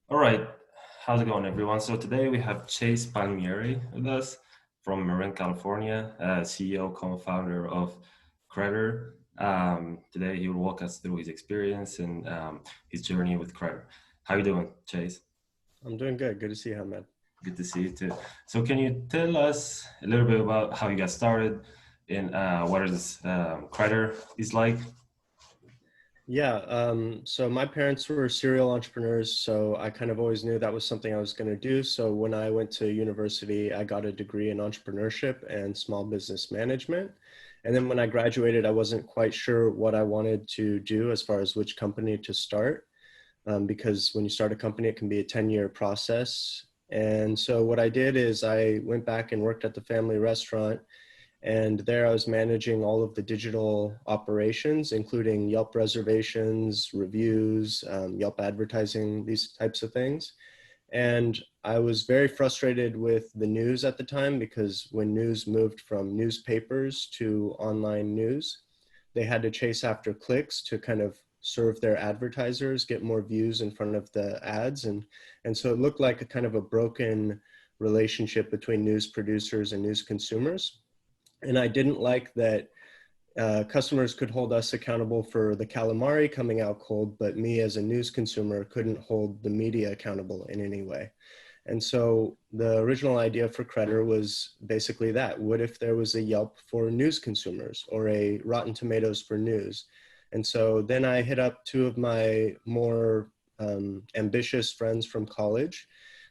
All right, how's it going, everyone? So today we have Chace Palmieri with us from Marin, California, CEO, co-founder of Credder. Today he will walk us through his experience and his journey with Credder. How you doing, Chase? I'm doing good. Good to see you, Ahmed. Good to see you too. So can you tell us a little bit about how you got started and what is Credder is like? Yeah, so my parents were serial entrepreneurs, so I kind of always knew that was something I was going to do. So when I went to university, I got a degree in entrepreneurship and small business management. And then when I graduated, I wasn't quite sure what I wanted to do as far as which company to start, because when you start a company, it can be a 10-year process. And so what I did is I went back and worked at the family restaurant. And there I was managing all of the digital operations, including Yelp reservations, reviews, Yelp advertising, these types of things. And I was very frustrated with the news at the time because when news moved from newspapers to online news, they had to chase after clicks to kind of serve their advertisers, get more views in front of the ads. And so it looked like a kind of a broken relationship between news producers and news consumers. And I didn't like that customers could hold us accountable for the calamari coming out cold, but me as a news consumer couldn't hold the media accountable in any way. And so the original idea for Credder was basically that. What if there was a Yelp for news consumers or a Rotten Tomatoes for news? And so then I hit up two of my more ambitious friends from college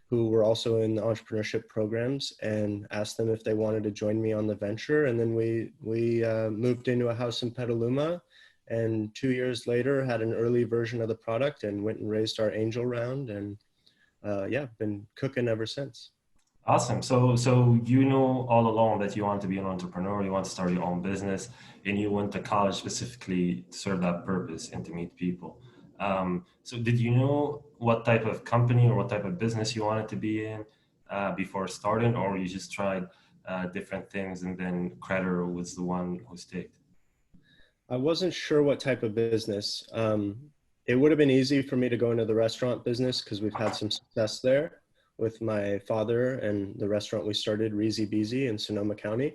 who were also in the entrepreneurship programs and asked them if they wanted to join me on the venture. And then we moved into a house in Petaluma, and 2 years later had an early version of the product and went and raised our angel round. And yeah, been cooking ever since. Awesome. So you know all along that you want to be an entrepreneur, you want to start your own business, and you went to college specifically to serve that purpose and to meet people. So did you know what type of company or what type of business you wanted to be in before starting, or you just tried different things and then Credder was the one who stayed? I wasn't sure what type of business. It would have been easy for me to go into the restaurant business because we've had some success there with my father and the restaurant we started, Reezy Beezy in Sonoma County.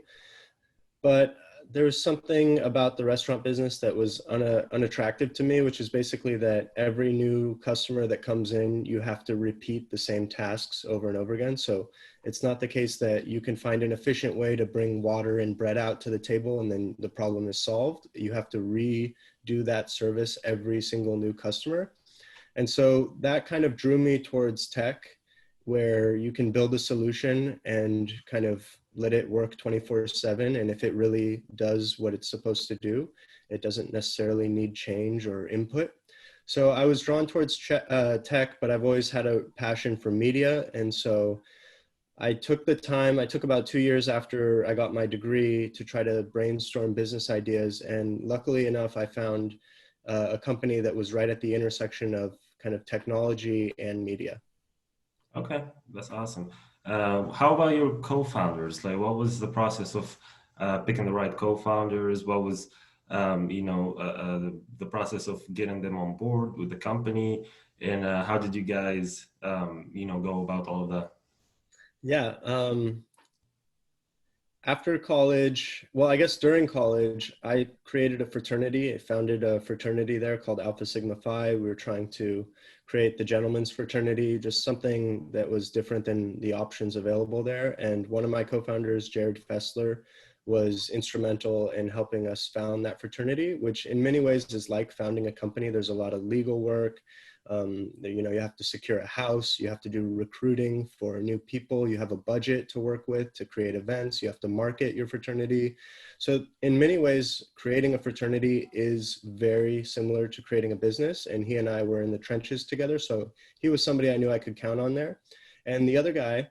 But there was something about the restaurant business that was unattractive to me, which is basically that every new customer that comes in, you have to repeat the same tasks over and over again. So it's not the case that you can find an efficient way to bring water and bread out to the table and then the problem is solved. You have to redo that service every single new customer. And so that kind of drew me towards tech, where you can build a solution and kind of let it work 24/7. And if it really does what it's supposed to do, it doesn't necessarily need change or input. So I was drawn towards tech, but I've always had a passion for media. And so I took the time, I took about 2 years after I got my degree to try to brainstorm business ideas. And luckily enough, I found a company that was right at the intersection of kind of technology and media. Okay, that's awesome. How about your co-founders? Like, what was the process of picking the right co-founders? What was, the process of getting them on board with the company? And how did you guys, go about all of that? Yeah. After college, well, I guess during college, I created a fraternity. I founded a fraternity there called Alpha Sigma Phi. We were trying to create the gentleman's fraternity, just something that was different than the options available there. And one of my co-founders, Jared Fessler, was instrumental in helping us found that fraternity, which in many ways is like founding a company. There's a lot of legal work. You have to secure a house, you have to do recruiting for new people, you have a budget to work with to create events, you have to market your fraternity. So in many ways, creating a fraternity is very similar to creating a business. And he and I were in the trenches together. So he was somebody I knew I could count on there. And the other guy,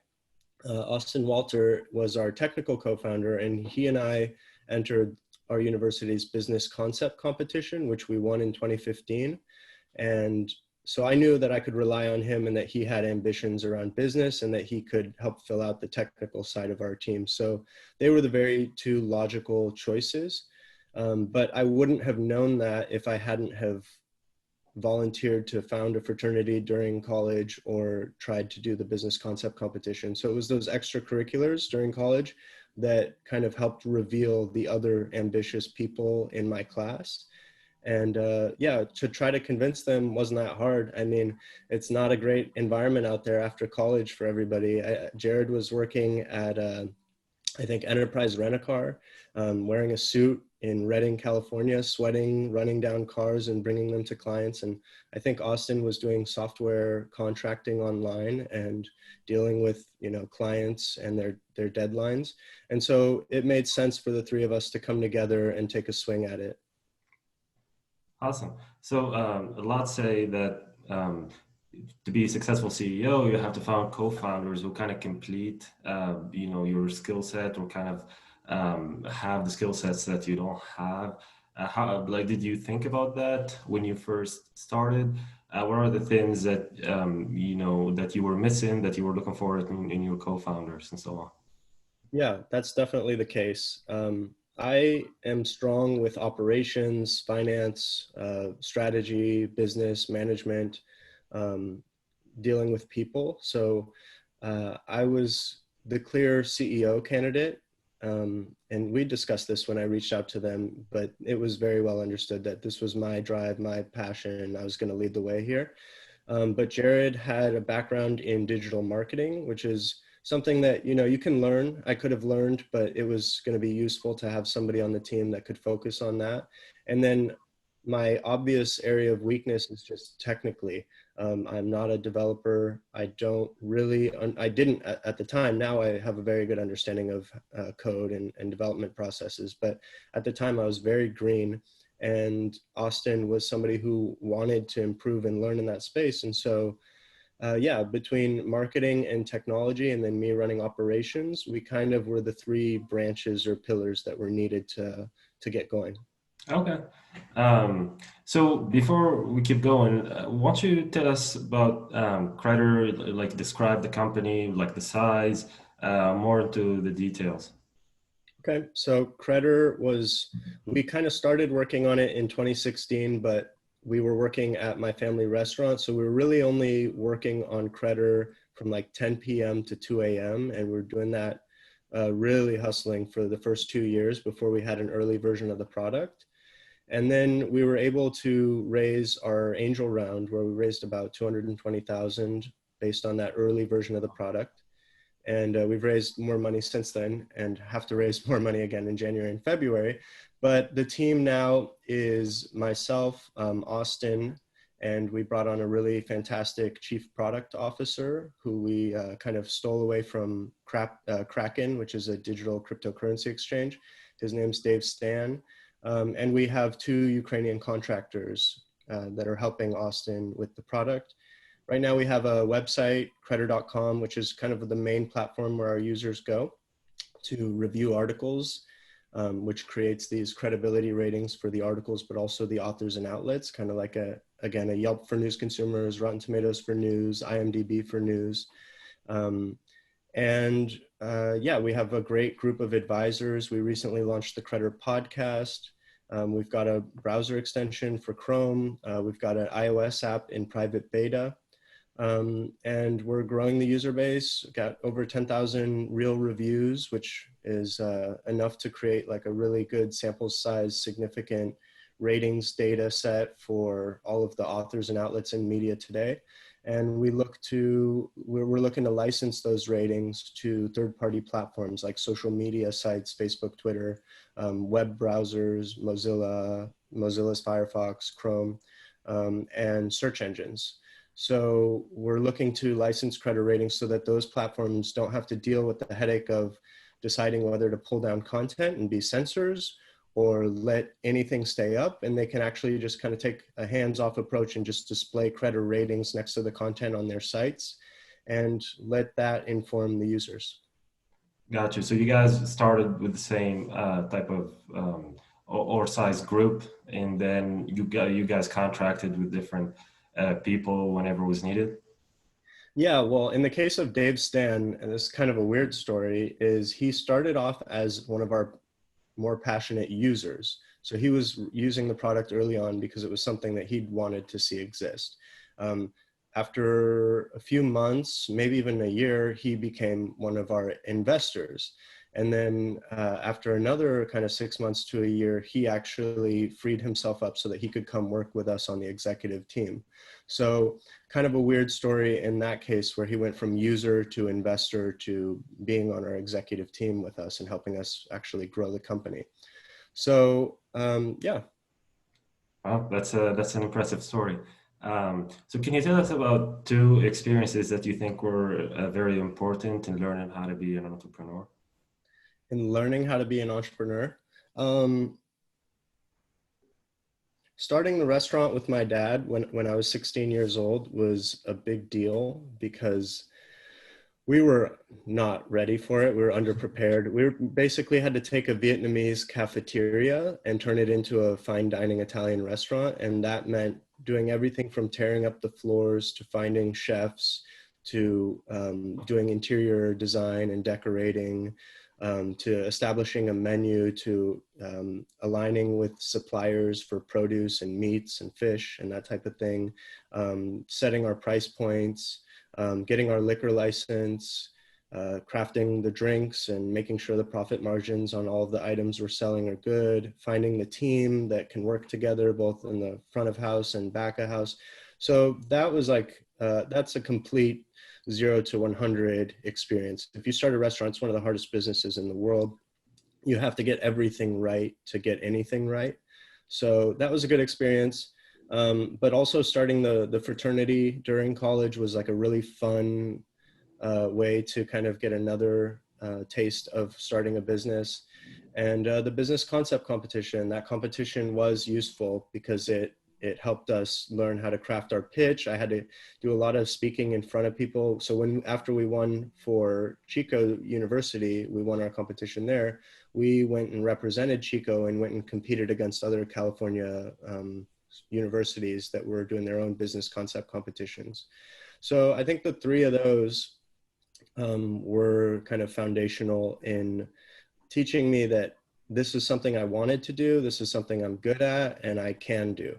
Austin Walter, was our technical co-founder, and he and I entered our university's business concept competition, which we won in 2015. And so I knew that I could rely on him and that he had ambitions around business and that he could help fill out the technical side of our team. So they were the very two logical choices. But I wouldn't have known that if I hadn't have volunteered to found a fraternity during college or tried to do the business concept competition. So it was those extracurriculars during college that kind of helped reveal the other ambitious people in my class. And yeah, to try to convince them wasn't that hard. I mean, it's not a great environment out there after college for everybody. Jared was working at I think Enterprise Rent-A-Car, wearing a suit in Redding, California, sweating, running down cars and bringing them to clients. And I think Austin was doing software contracting online and dealing with, you know, clients and their deadlines. And so it made sense for the three of us to come together and take a swing at it. Awesome. So a lot say that to be a successful CEO, you have to find co-founders who kind of complete, your skill set, or kind of have the skill sets that you don't have. How, like, did you think about that when you first started? What are the things that that you were missing, that you were looking for in your co-founders, and so on? Yeah, that's definitely the case. I am strong with operations, finance, strategy, business management, um, dealing with people. So I was the clear CEO candidate. And we discussed this when I reached out to them, but it was very well understood that this was my drive, my passion, and I was going to lead the way here. But Jared had a background in digital marketing, which is something that, you know, you can learn. I could have learned, but it was going to be useful to have somebody on the team that could focus on that. And then my obvious area of weakness is just technically. I'm not a developer. I don't really, I didn't at the time. Now I have a very good understanding of code and development processes. But at the time I was very green, and Austin was somebody who wanted to improve and learn in that space. And so, yeah, between marketing and technology and then me running operations, we kind of were the three branches or pillars that were needed to get going. Okay. So before we keep going, why don't you tell us about Credder, like describe the company, like the size, more into the details. Okay, so Credder was, we kind of started working on it in 2016, but we were working at my family restaurant. So we were really only working on Credder from like 10 p.m. to 2 a.m. And we are doing that really hustling for the first 2 years before we had an early version of the product. And then we were able to raise our angel round, where we raised about 220,000 based on that early version of the product. And we've raised more money since then and have to raise more money again in January and February. But the team now is myself, Austin, and we brought on a really fantastic chief product officer who we kind of stole away from Kraken, which is a digital cryptocurrency exchange. His name's Dave Stan. And we have two Ukrainian contractors that are helping Austin with the product. Right now we have a website, Credder.com, which is kind of the main platform where our users go to review articles, which creates these credibility ratings for the articles, but also the authors and outlets, kind of like again, a Yelp for news consumers, Rotten Tomatoes for news, IMDb for news. Yeah, we have a great group of advisors. We recently launched the Credder podcast. We've got a browser extension for Chrome. We've got an iOS app in private beta. And we're growing the user base, got over 10,000 real reviews, which is enough to create like a really good sample size, significant ratings data set for all of the authors and outlets in media today. And we're looking to license those ratings to third-party platforms like social media sites, Facebook, Twitter, web browsers, Mozilla's Firefox, Chrome, and search engines. So we're looking to license Credder ratings so that those platforms don't have to deal with the headache of deciding whether to pull down content and be censors or let anything stay up, and they can actually just kind of take a hands-off approach and just display Credder ratings next to the content on their sites and let that inform the users. Gotcha. So you guys started with the same type of or size group, and then you guys contracted with different people whenever was needed. Yeah, well, in the case of Dave Stan, and this is kind of a weird story, is he started off as one of our more passionate users. So he was using the product early on because it was something that he'd wanted to see exist. Um, After a few months, maybe even a year, he became one of our investors. And then after another kind of 6 months to a year, he actually freed himself up so that he could come work with us on the executive team. So kind of a weird story in that case, where he went from user to investor to being on our executive team with us and helping us actually grow the company. So yeah. Well, that's an impressive story. So can you tell us about two experiences that you think were very important in learning how to be an entrepreneur? In learning how to be an entrepreneur, um, starting the restaurant with my dad when I was 16 years old was a big deal because we were not ready for it. We were underprepared. We basically had to take a Vietnamese cafeteria and turn it into a fine dining Italian restaurant. And that meant doing everything from tearing up the floors to finding chefs to doing interior design and decorating, to establishing a menu, to aligning with suppliers for produce and meats and fish and that type of thing, setting our price points, getting our liquor license, crafting the drinks and making sure the profit margins on all of the items we're selling are good, finding the team that can work together both in the front of house and back of house. So that was like, that's a complete 0 to 100 experience. If you start a restaurant, it's one of the hardest businesses in the world. You have to get everything right to get anything right. So that was a good experience. But also starting the fraternity during college was like a really fun way to kind of get another taste of starting a business. And the business concept competition, that competition was useful because it helped us learn how to craft our pitch. I had to do a lot of speaking in front of people. So after we won for Chico University, we won our competition there. We went and represented Chico and went and competed against other California universities that were doing their own business concept competitions. So I think the three of those were kind of foundational in teaching me that this is something I wanted to do, this is something I'm good at, and I can do.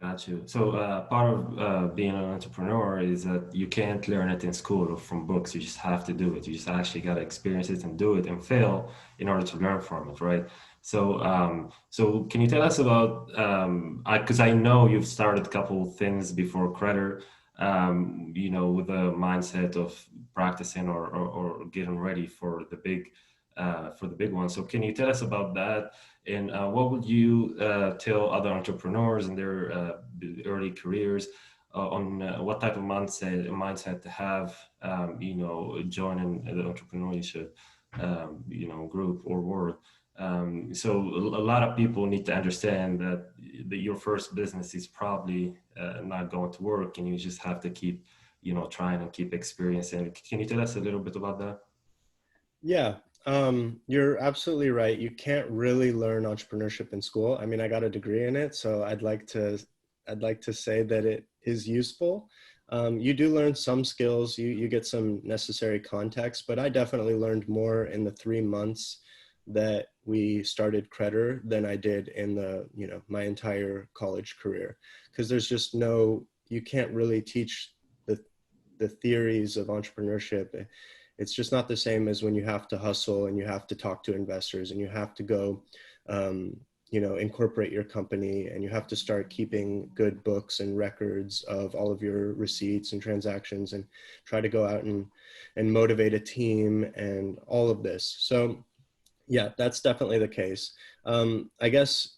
Got you. So part of being an entrepreneur is that you can't learn it in school or from books. You just have to do it. You just actually got to experience it and do it and fail in order to learn from it, right? So, so can you tell us about, because I know you've started a couple things before Credder, you know, with the mindset of practicing or getting ready for the big one. So can you tell us about that? And what would you tell other entrepreneurs in their early careers on what type of mindset to have, you know, joining the entrepreneurship, you know, group or world? So a lot of people need to understand that your first business is probably not going to work, and you just have to keep, you know, trying and keep experiencing. Can you tell us a little bit about that? Yeah, you're absolutely right. You can't really learn entrepreneurship in school. I mean, I got a degree in it, so I'd like to say that it is useful. You do learn some skills, you get some necessary context, but I definitely learned more in the 3 months that we started Credder than I did in my entire college career. Because there's just you can't really teach the theories of entrepreneurship. It's just not the same as when you have to hustle and you have to talk to investors and you have to go incorporate your company, and you have to start keeping good books and records of all of your receipts and transactions, and try to go out and motivate a team and all of this. So yeah, that's definitely the case. I guess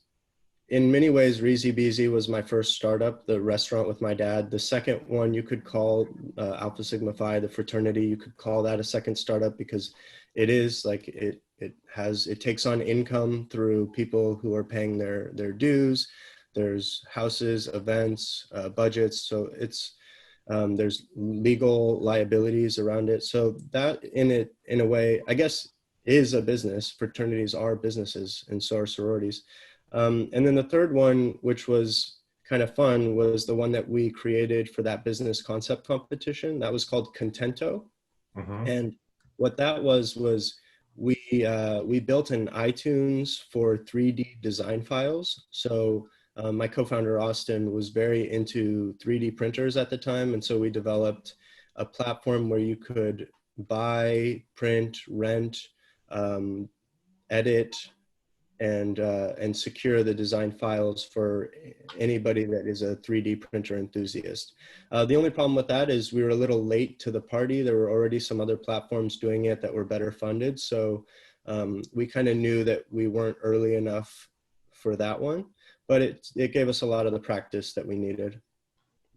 in many ways, Reezy Beezy was my first startup, the restaurant with my dad. The second one you could call Alpha Sigma Phi, the fraternity. You could call that a second startup because it is like it takes on income through people who are paying their dues. There's houses, events, budgets. So there's legal liabilities around it. So that in a way, I guess, is a business. Fraternities are businesses, and so are sororities. And then the third one, which was kind of fun, was the one that we created for that business concept competition. That was called Contento. Mm-hmm. And what that was we built an iTunes for 3D design files. So my co-founder Austin was very into 3D printers at the time, and so we developed a platform where you could buy, print, rent, um, edit, and secure the design files for anybody that is a 3D printer enthusiast. The only problem with that is we were a little late to the party. There were already some other platforms doing it that were better funded. So we kind of knew that we weren't early enough for that one, but it gave us a lot of the practice that we needed.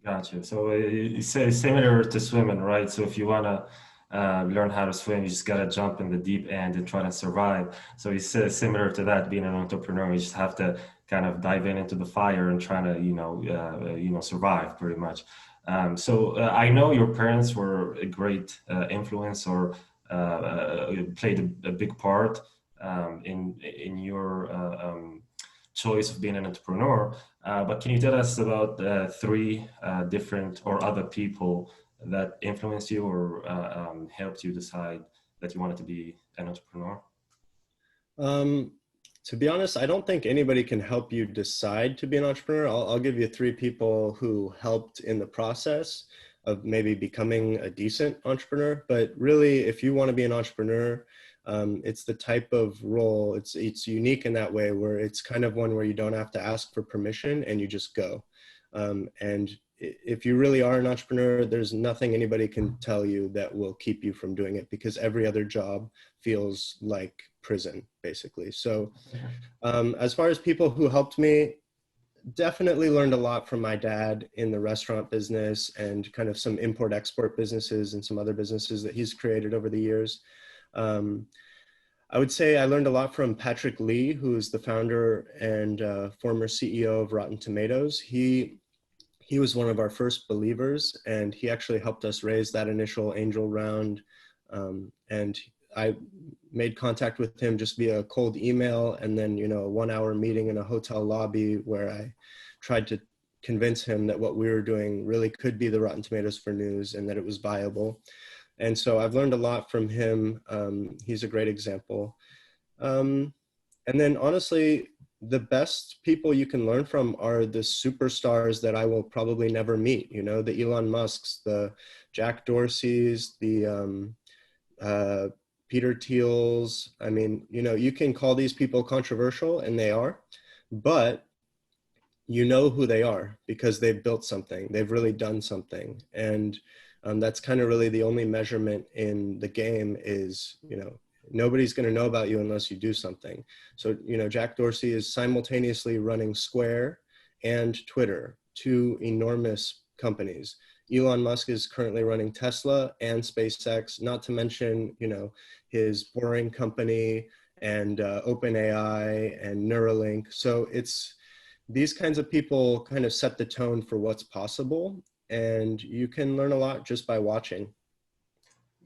Gotcha. So it's similar to swimming, right? So if you want to learn how to swim, you just got to jump in the deep end and try to survive. So it's similar to that, being an entrepreneur. You just have to kind of dive into the fire and try to, survive pretty much. So I know your parents were a great influence or played a big part in your choice of being an entrepreneur. But can you tell us about three different or other people that influenced you or helped you decide that you wanted to be an entrepreneur? Um, to be honest, I don't think anybody can help you decide to be an entrepreneur. I'll give you three people who helped in the process of maybe becoming a decent entrepreneur. But really, if you want to be an entrepreneur, it's the type of role, it's unique in that way where it's kind of one where you don't have to ask for permission and you just go. And if you really are an entrepreneur, there's nothing anybody can tell you that will keep you from doing it because every other job feels like prison, basically. So as far as people who helped me, definitely learned a lot from my dad in the restaurant business and kind of some import export businesses and some other businesses that he's created over the years. Um, I would say I learned a lot from Patrick Lee, who is the founder and former CEO of Rotten Tomatoes. He was one of our first believers, and he actually helped us raise that initial angel round. And I made contact with him just via a cold email, and then a 1 hour meeting in a hotel lobby where I tried to convince him that what we were doing really could be the Rotten Tomatoes for news and that it was viable. And so I've learned a lot from him. He's a great example. And then honestly, the best people you can learn from are the superstars that I will probably never meet, the Elon Musks, the Jack Dorseys, the Peter Thiels. I mean, you can call these people controversial, and they are, but you know who they are because they've built something, they've really done something. And that's kind of really the only measurement in the game is, nobody's going to know about you unless you do something. So, Jack Dorsey is simultaneously running Square and Twitter, two enormous companies. Elon Musk is currently running Tesla and SpaceX, not to mention, his Boring Company and OpenAI and Neuralink. So it's these kinds of people kind of set the tone for what's possible, and you can learn a lot just by watching.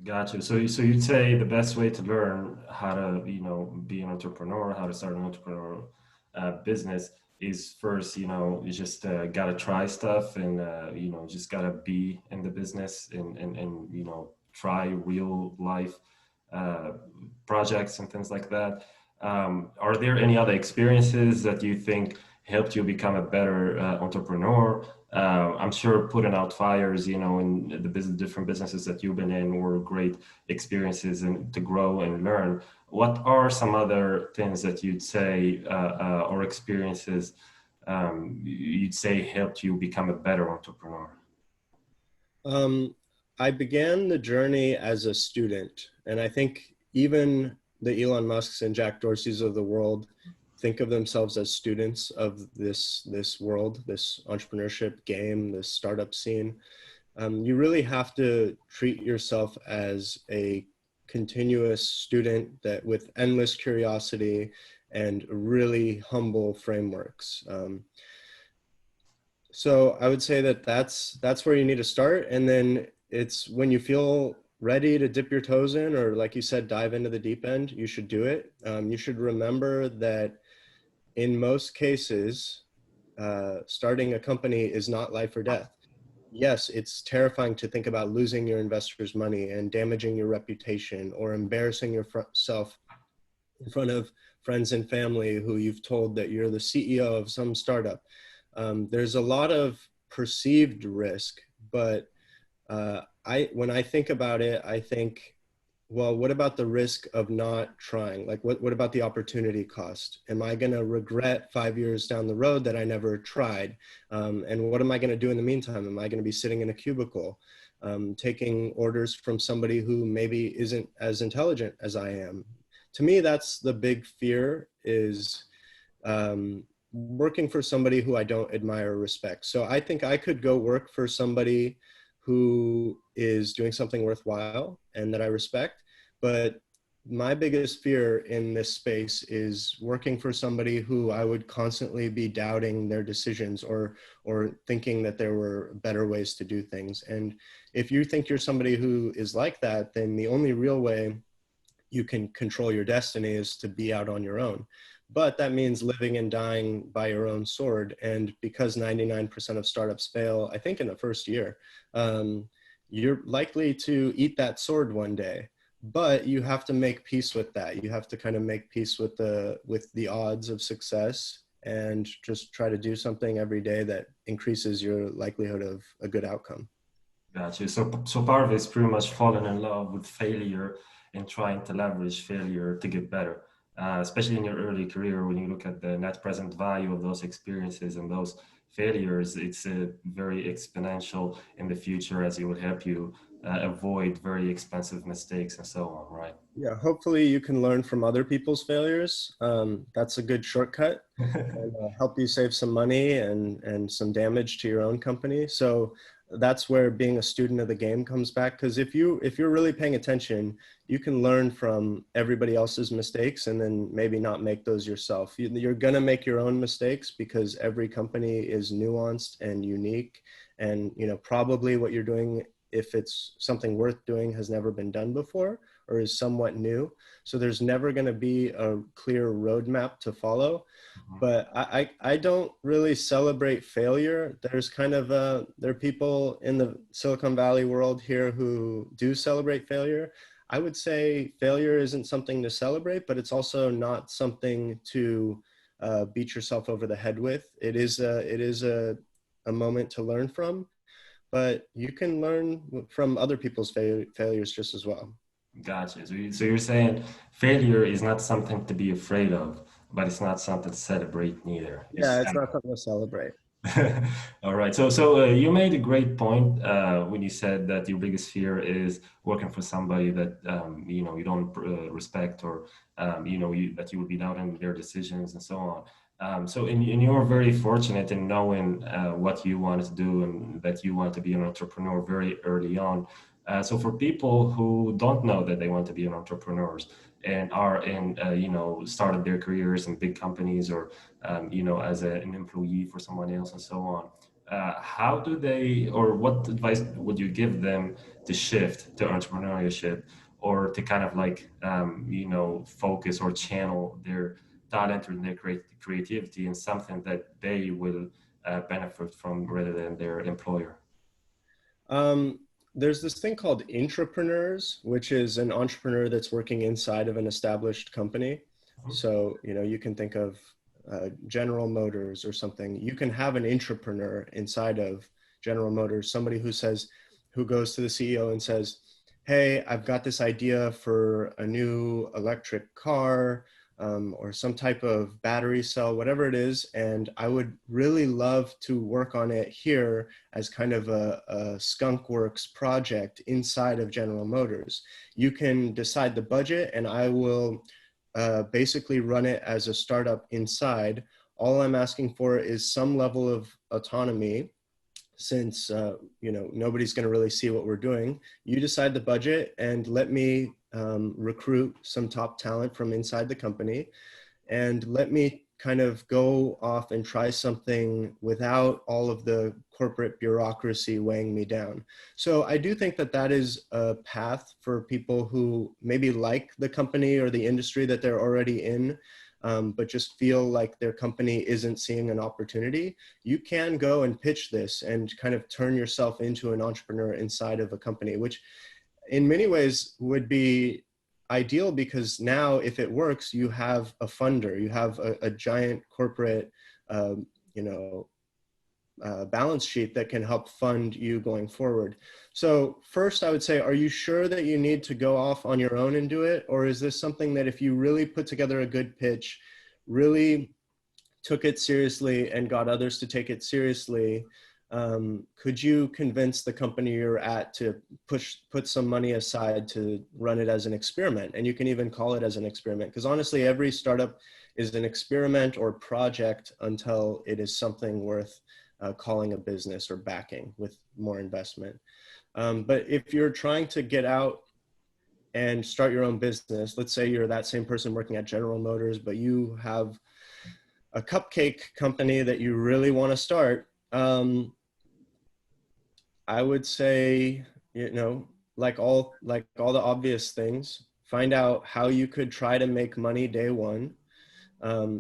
Gotcha. So you'd say the best way to learn how to, be an entrepreneur, how to start an entrepreneurial business is first, you just gotta try stuff and, just gotta be in the business and try real life uh, projects and things like that. Are there any other experiences that you think helped you become a better entrepreneur? I'm sure putting out fires, in the different businesses that you've been in were great experiences and to grow and learn. What are some other things that you'd say or experiences you'd say helped you become a better entrepreneur? Um, I began the journey as a student, and I think even the Elon Musks and Jack Dorseys of the world think of themselves as students of this world, this entrepreneurship game, this startup scene. You really have to treat yourself as a continuous student that with endless curiosity and really humble frameworks. So I would say that that's where you need to start. And then it's when you feel ready to dip your toes in, or like you said, dive into the deep end, you should do it. You should remember that in most cases, starting a company is not life or death. Yes, it's terrifying to think about losing your investors' money and damaging your reputation or embarrassing yourself in front of friends and family who you've told that you're the CEO of some startup. There's a lot of perceived risk, but when I think about it, I think, well, what about the risk of not trying? Like, what about the opportunity cost? Am I going to regret 5 years down the road that I never tried? And what am I going to do in the meantime? Am I going to be sitting in a cubicle, taking orders from somebody who maybe isn't as intelligent as I am? To me, that's the big fear, is working for somebody who I don't admire or respect. So I think I could go work for somebody who is doing something worthwhile and that I respect. But my biggest fear in this space is working for somebody who I would constantly be doubting their decisions, or thinking that there were better ways to do things. And if you think you're somebody who is like that, then the only real way you can control your destiny is to be out on your own. But that means living and dying by your own sword. And because 99% of startups fail, I think in the first year, you're likely to eat that sword one day. But you have to make peace with that. You have to kind of make peace with the odds of success, and just try to do something every day that increases your likelihood of a good outcome. Gotcha. So part of it is pretty much falling in love with failure and trying to leverage failure to get better, especially in your early career. When you look at the net present value of those experiences and those failures, it's very exponential in the future, as it would help you avoid very expensive mistakes and so on, right? Yeah, hopefully you can learn from other people's failures. That's a good shortcut, and help you save some money and some damage to your own company. So that's where being a student of the game comes back. Because if you're really paying attention, you can learn from everybody else's mistakes and then maybe not make those yourself. You're gonna make your own mistakes because every company is nuanced and unique, and probably what you're doing, if it's something worth doing, has never been done before or is somewhat new. So there's never going to be a clear roadmap to follow. But I don't really celebrate failure. There's kind of there are people in the Silicon Valley world here who do celebrate failure. I would say failure isn't something to celebrate, but it's also not something to beat yourself over the head with. It is a moment to learn from, but you can learn from other people's failures just as well. Gotcha. So you're saying failure is not something to be afraid of, but it's not something to celebrate neither. Yeah, it's not something to celebrate. All right. So you made a great point when you said that your biggest fear is working for somebody that you don't respect, or that you would be doubting their decisions and so on. And you're very fortunate in knowing what you wanted to do and that you want to be an entrepreneur very early on. So for people who don't know that they want to be an entrepreneurs and are in started their careers in big companies, or as an employee for someone else and so on. How do they, or what advice would you give them to shift to entrepreneurship, or to kind of like, focus or channel their talent or their creativity in something that they will benefit from rather than their employer? Um, there's this thing called intrapreneurs, which is an entrepreneur that's working inside of an established company. So, you can think of General Motors or something. You can have an intrapreneur inside of General Motors, somebody who goes to the CEO and says, "Hey, I've got this idea for a new electric car, or some type of battery cell, whatever it is, and I would really love to work on it here as kind of a skunk works project inside of General Motors. You can decide the budget, and I will basically run it as a startup inside. All I'm asking for is some level of autonomy, since nobody's going to really see what we're doing. You decide the budget and let me recruit some top talent from inside the company, and let me kind of go off and try something without all of the corporate bureaucracy weighing me down." So I do think that that is a path for people who maybe like the company or the industry that they're already in. but just feel like their company isn't seeing an opportunity, you can go and pitch this and kind of turn yourself into an entrepreneur inside of a company, which in many ways would be ideal, because now if it works, you have a funder, you have a giant corporate, you know, balance sheet that can help fund you going forward. So first, I would say, are you sure that you need to go off on your own and do it? Or is this something that if you really put together a good pitch, really took it seriously and got others to take it seriously, could you convince the company you're at to put some money aside to run it as an experiment? And you can even call it as an experiment, because honestly, every startup is an experiment or project until it is something worth calling a business or backing with more investment. But if you're trying to get out and start your own business, let's say you're that same person working at General Motors, but you have a cupcake company that you really want to start, I would say, you know, like all the obvious things, find out how you could try to make money day one.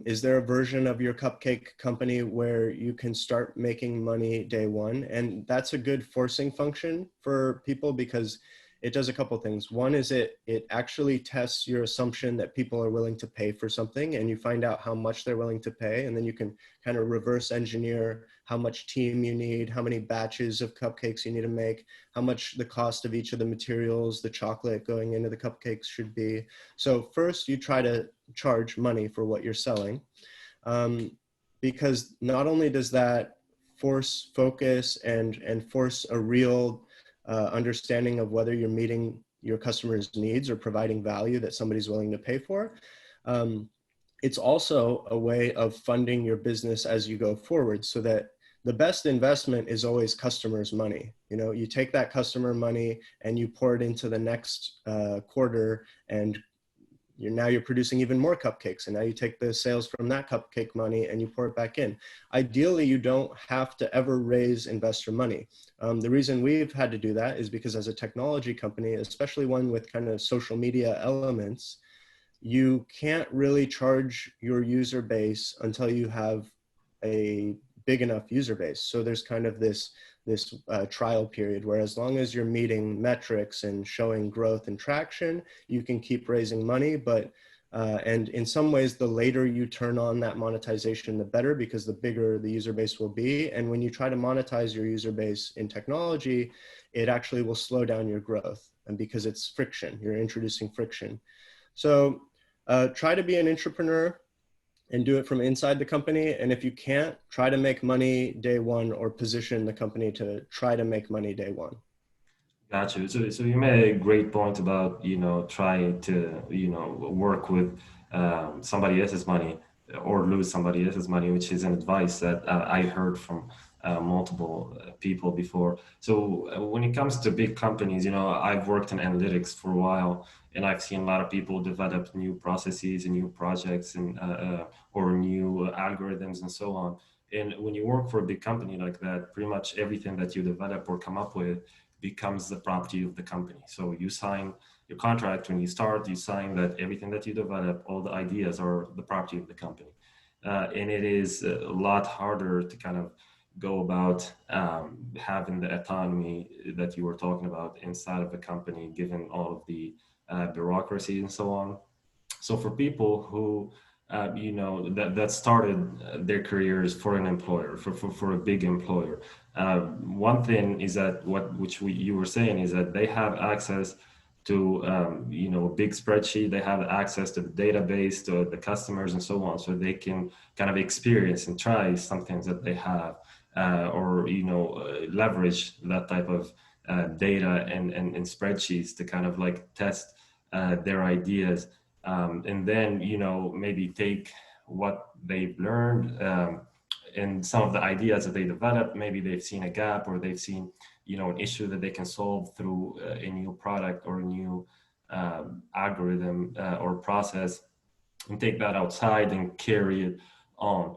Is there a version of your cupcake company where you can start making money day one? And that's a good forcing function for people, because it does a couple of things. One is it actually tests your assumption that people are willing to pay for something, and you find out how much they're willing to pay. And then you can kind of reverse engineer how much team you need, how many batches of cupcakes you need to make, how much the cost of each of the materials, the chocolate going into the cupcakes should be. So first you try to charge money for what you're selling, because not only does that force focus and force a real understanding of whether you're meeting your customers' needs or providing value that somebody's willing to pay for. It's also a way of funding your business as you go forward, so that the best investment is always customers' money. You know, you take that customer money and you pour it into the next quarter, and you're producing even more cupcakes, and now you take the sales from that cupcake money and you pour it back in. Ideally, you don't have to ever raise investor money. The reason we've had to do that is because as a technology company, especially one with kind of social media elements, you can't really charge your user base until you have a big enough user base. So there's kind of this trial period where, as long as you're meeting metrics and showing growth and traction, you can keep raising money. But and in some ways, the later you turn on that monetization, the better, because the bigger the user base will be. And when you try to monetize your user base in technology, it actually will slow down your growth, and because it's friction, you're introducing friction. So try to be an entrepreneur and do it from inside the company. And if you can't, try to make money day one, or position the company to try to make money day one. Got you. So you made a great point about, trying to, work with somebody else's money or lose somebody else's money, which is an advice that I heard from multiple people before. So when it comes to big companies, I've worked in analytics for a while, and I've seen a lot of people develop new processes and new projects and or new algorithms and so on. And when you work for a big company like that, pretty much everything that you develop or come up with becomes the property of the company. So you sign your contract when you start, you sign that everything that you develop, all the ideas are the property of the company. And it is a lot harder to kind of go about having the autonomy that you were talking about inside of a company, given all of the bureaucracy and so on. So for people who that started their careers for an employer, for a big employer, one thing is that you were saying is that they have access to a big spreadsheet. They have access to the database, to the customers, and so on, so they can kind of experience and try some things that they have, or leverage that type of data and spreadsheets to kind of like test their ideas, and then maybe take what they've learned, and some of the ideas that they develop. Maybe they've seen a gap, or they've seen an issue that they can solve through a new product or a new algorithm or process, and take that outside and carry it on.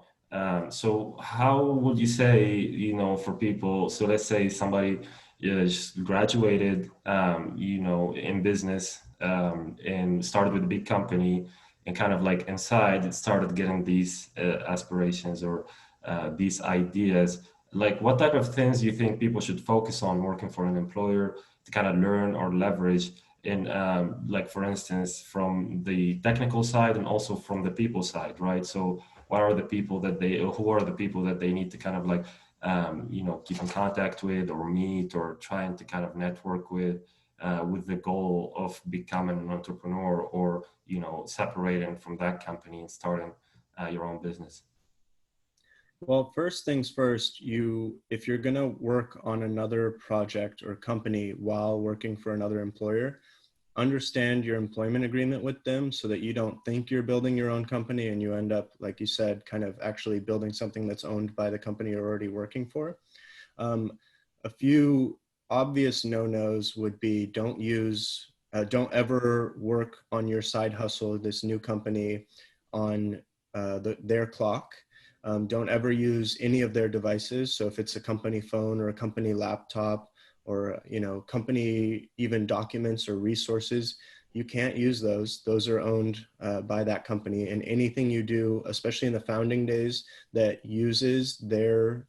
So how would you say, for people, so let's say somebody just graduated, in business, and started with a big company, and kind of like inside it started getting these aspirations or these ideas. Like, what type of things do you think people should focus on working for an employer to kind of learn or leverage in, like, for instance, from the technical side and also from the people side, right? So what are the people that they, who are the people that they need to kind of like, keep in contact with or meet or trying to kind of network with the goal of becoming an entrepreneur or, separating from that company and starting your own business? Well, first things first, if you're going to work on another project or company while working for another employer, understand your employment agreement with them so that you don't think you're building your own company and you end up, like you said, kind of actually building something that's owned by the company you're already working for. Um, a few obvious no-nos would be don't ever work on your side hustle, this new company, on their clock. Don't ever use any of their devices. So if it's a company phone or a company laptop or company even documents or resources, you can't use those. Those are owned by that company. And anything you do, especially in the founding days, that uses their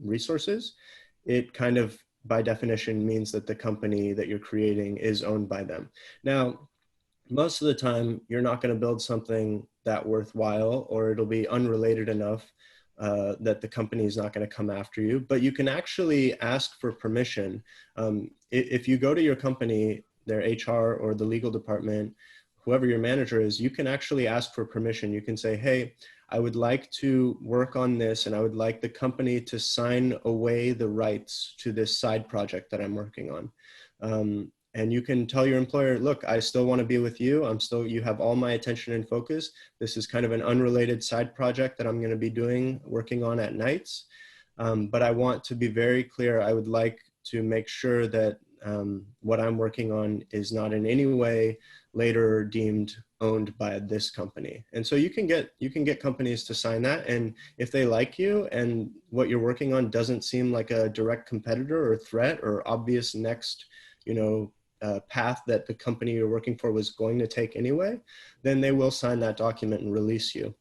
resources, it kind of by definition means that the company that you're creating is owned by them. Now, most of the time, you're not going to build something that worthwhile, or it'll be unrelated enough that the company is not going to come after you. But you can actually ask for permission. If you go to your company, their HR or the legal department, whoever your manager is, you can actually ask for permission. You can say, hey, I would like to work on this, and I would like the company to sign away the rights to this side project that I'm working on. And you can tell your employer, look, I still want to be with you. You have all my attention and focus. This is kind of an unrelated side project that I'm going to be working on at nights. But I want to be very clear. I would like to make sure that what I'm working on is not in any way later deemed owned by this company. And so you can get companies to sign that. And if they like you and what you're working on doesn't seem like a direct competitor or threat or obvious next, path that the company you're working for was going to take anyway, then they will sign that document and release you.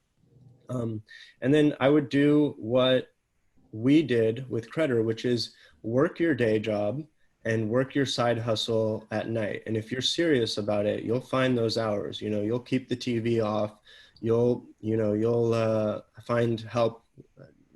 And then I would do what we did with Credder, which is work your day job and work your side hustle at night. And if you're serious about it, you'll find those hours. You'll keep the TV off. You'll find help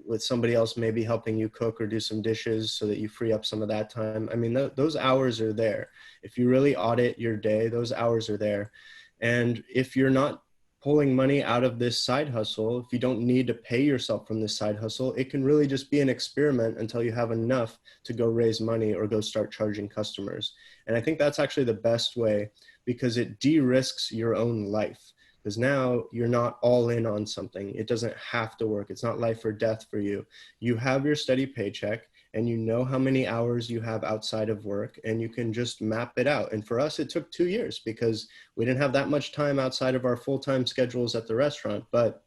with somebody else maybe helping you cook or do some dishes so that you free up some of that time. I mean, those hours are there. If you really audit your day, those hours are there. And if you're not pulling money out of this side hustle, if you don't need to pay yourself from this side hustle, it can really just be an experiment until you have enough to go raise money or go start charging customers. And I think that's actually the best way because it de-risks your own life. Because now you're not all in on something. It doesn't have to work. It's not life or death for you. You have your steady paycheck and you know how many hours you have outside of work and you can just map it out. And for us, it took 2 years because we didn't have that much time outside of our full-time schedules at the restaurant. But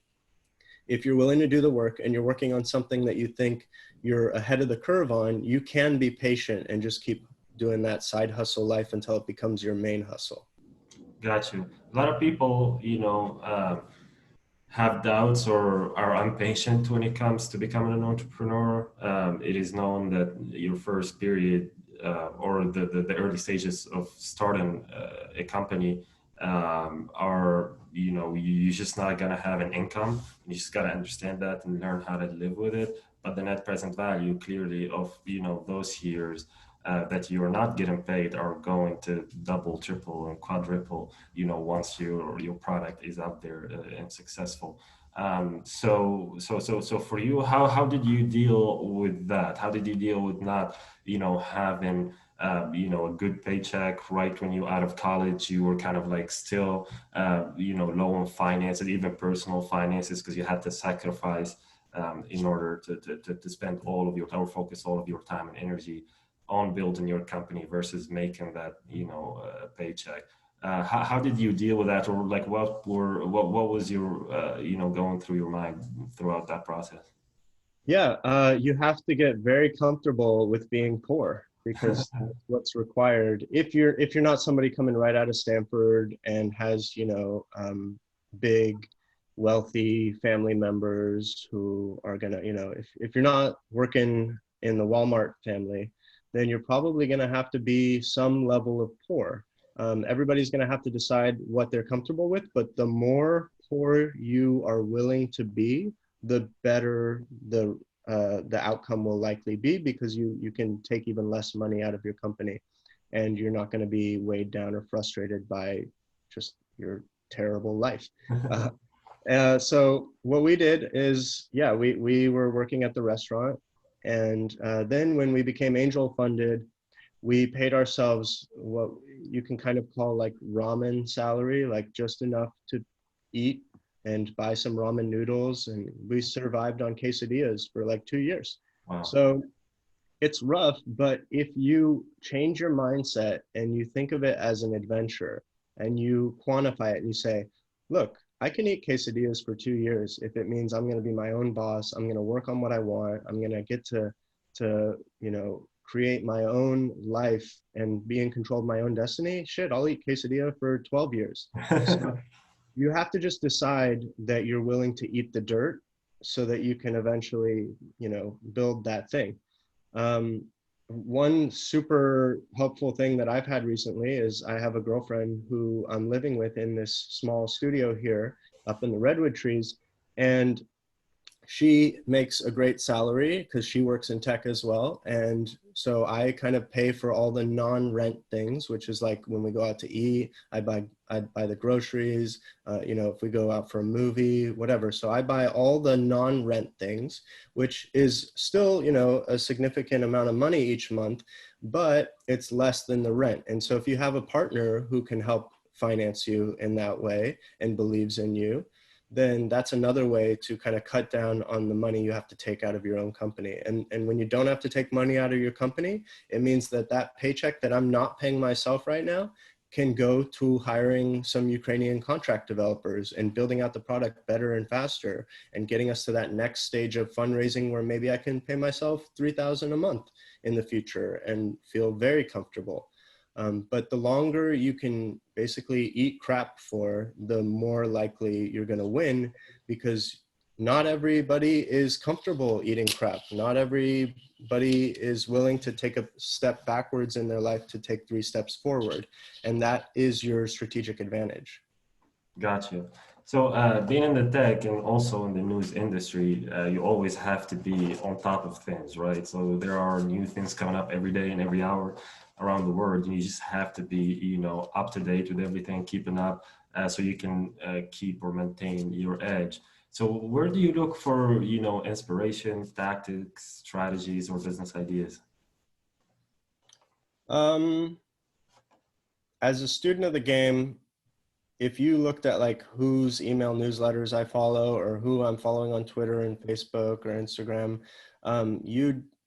if you're willing to do the work and you're working on something that you think you're ahead of the curve on, you can be patient and just keep doing that side hustle life until it becomes your main hustle. Got you. A lot of people, have doubts or are impatient when it comes to becoming an entrepreneur. It is known that your first period or the early stages of starting a company are, you're just not going to have an income. You just got to understand that and learn how to live with it. But the net present value clearly of, those years that you're not getting paid are going to double, triple, and quadruple, once your product is out there and successful. So for you, how did you deal with that? How did you deal with not, having a good paycheck right when you out of college? You were kind of like still, low on finances, even personal finances, because you had to sacrifice in order to spend all of your, or focus all of your time and energy on building your company versus making that paycheck. How did you deal with that, or like what was your going through your mind throughout that process? Yeah, you have to get very comfortable with being poor because that's what's required. If you're not somebody coming right out of Stanford and has, big, wealthy family members who are gonna, if you're not working in the Walmart family, then you're probably gonna have to be some level of poor. Everybody's gonna have to decide what they're comfortable with, but the more poor you are willing to be, the better the outcome will likely be because you can take even less money out of your company, and you're not going to be weighed down or frustrated by just your terrible life. Uh, so what we did is, yeah, we were working at the restaurant, and then when we became angel funded, we paid ourselves what you can kind of call like ramen salary, like just enough to eat and buy some ramen noodles. And we survived on quesadillas for like 2 years. Wow. So it's rough, but if you change your mindset and you think of it as an adventure and you quantify it and you say, look, I can eat quesadillas for 2 years if it means I'm going to be my own boss. I'm going to work on what I want. I'm going to get to create my own life and be in control of my own destiny. Shit, I'll eat quesadilla for 12 years. So you have to just decide that you're willing to eat the dirt so that you can eventually, build that thing. um, One super helpful thing that I've had recently is I have a girlfriend who I'm living with in this small studio here up in the redwood trees. And she makes a great salary because she works in tech as well. And so I kind of pay for all the non-rent things, which is like when we go out to eat, I buy the groceries, if we go out for a movie, whatever. So I buy all the non-rent things, which is still, a significant amount of money each month, but it's less than the rent. And so if you have a partner who can help finance you in that way and believes in you, then that's another way to kind of cut down on the money you have to take out of your own company. And when you don't have to take money out of your company, it means that that paycheck that I'm not paying myself right now can go to hiring some Ukrainian contract developers and building out the product better and faster and getting us to that next stage of fundraising where maybe I can pay myself 3,000 a month in the future and feel very comfortable. But the longer you can basically eat crap for, the more likely you're going to win, because not everybody is comfortable eating crap. Not everybody is willing to take a step backwards in their life to take 3 steps forward. And that is your strategic advantage. Gotcha. So, being in the tech and also in the news industry, you always have to be on top of things, right? So there are new things coming up every day and every hour around the world, and you just have to be, up to date with everything, keeping up, so you can keep or maintain your edge. So, where do you look for, inspiration, tactics, strategies, or business ideas? Um, as a student of the game, if you looked at like whose email newsletters I follow or who I'm following on Twitter and Facebook or Instagram,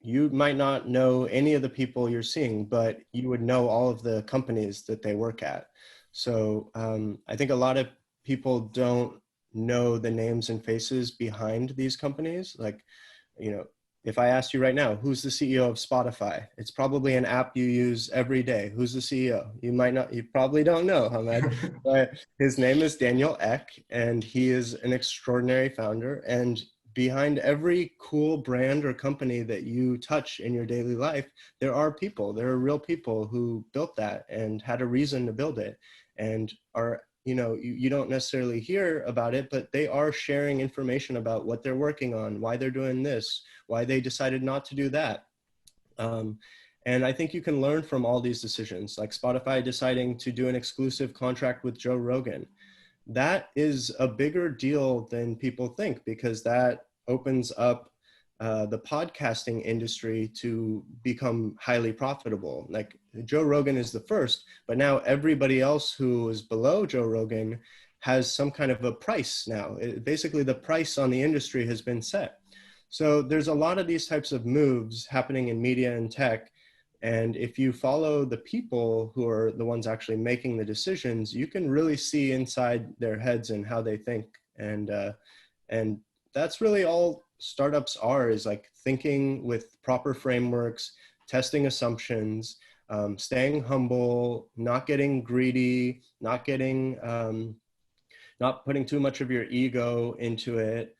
you might not know any of the people you're seeing, but you would know all of the companies that they work at. So I think a lot of people don't know the names and faces behind these companies. Like, you know, if I asked you right now, who's the CEO of Spotify? It's probably an app you use every day. Who's the CEO? You might not, you probably don't know, Hamed, but his name is Daniel Ek, and he is an extraordinary founder. And behind every cool brand or company that you touch in your daily life, there are people, there are real people who built that and had a reason to build it and are, you don't necessarily hear about it, but they are sharing information about what they're working on, why they're doing this, why they decided not to do that. Um, and I think you can learn from all these decisions, like Spotify deciding to do an exclusive contract with Joe Rogan. That is a bigger deal than people think, because that opens up the podcasting industry to become highly profitable. Like Joe Rogan is the first, but now everybody else who is below Joe Rogan has some kind of a price now. Basically, the price on the industry has been set. So there's a lot of these types of moves happening in media and tech. And if you follow the people who are the ones actually making the decisions, you can really see inside their heads and how they think. And that's really all startups are is like thinking with proper frameworks, testing assumptions, staying humble, not getting greedy, not putting too much of your ego into it,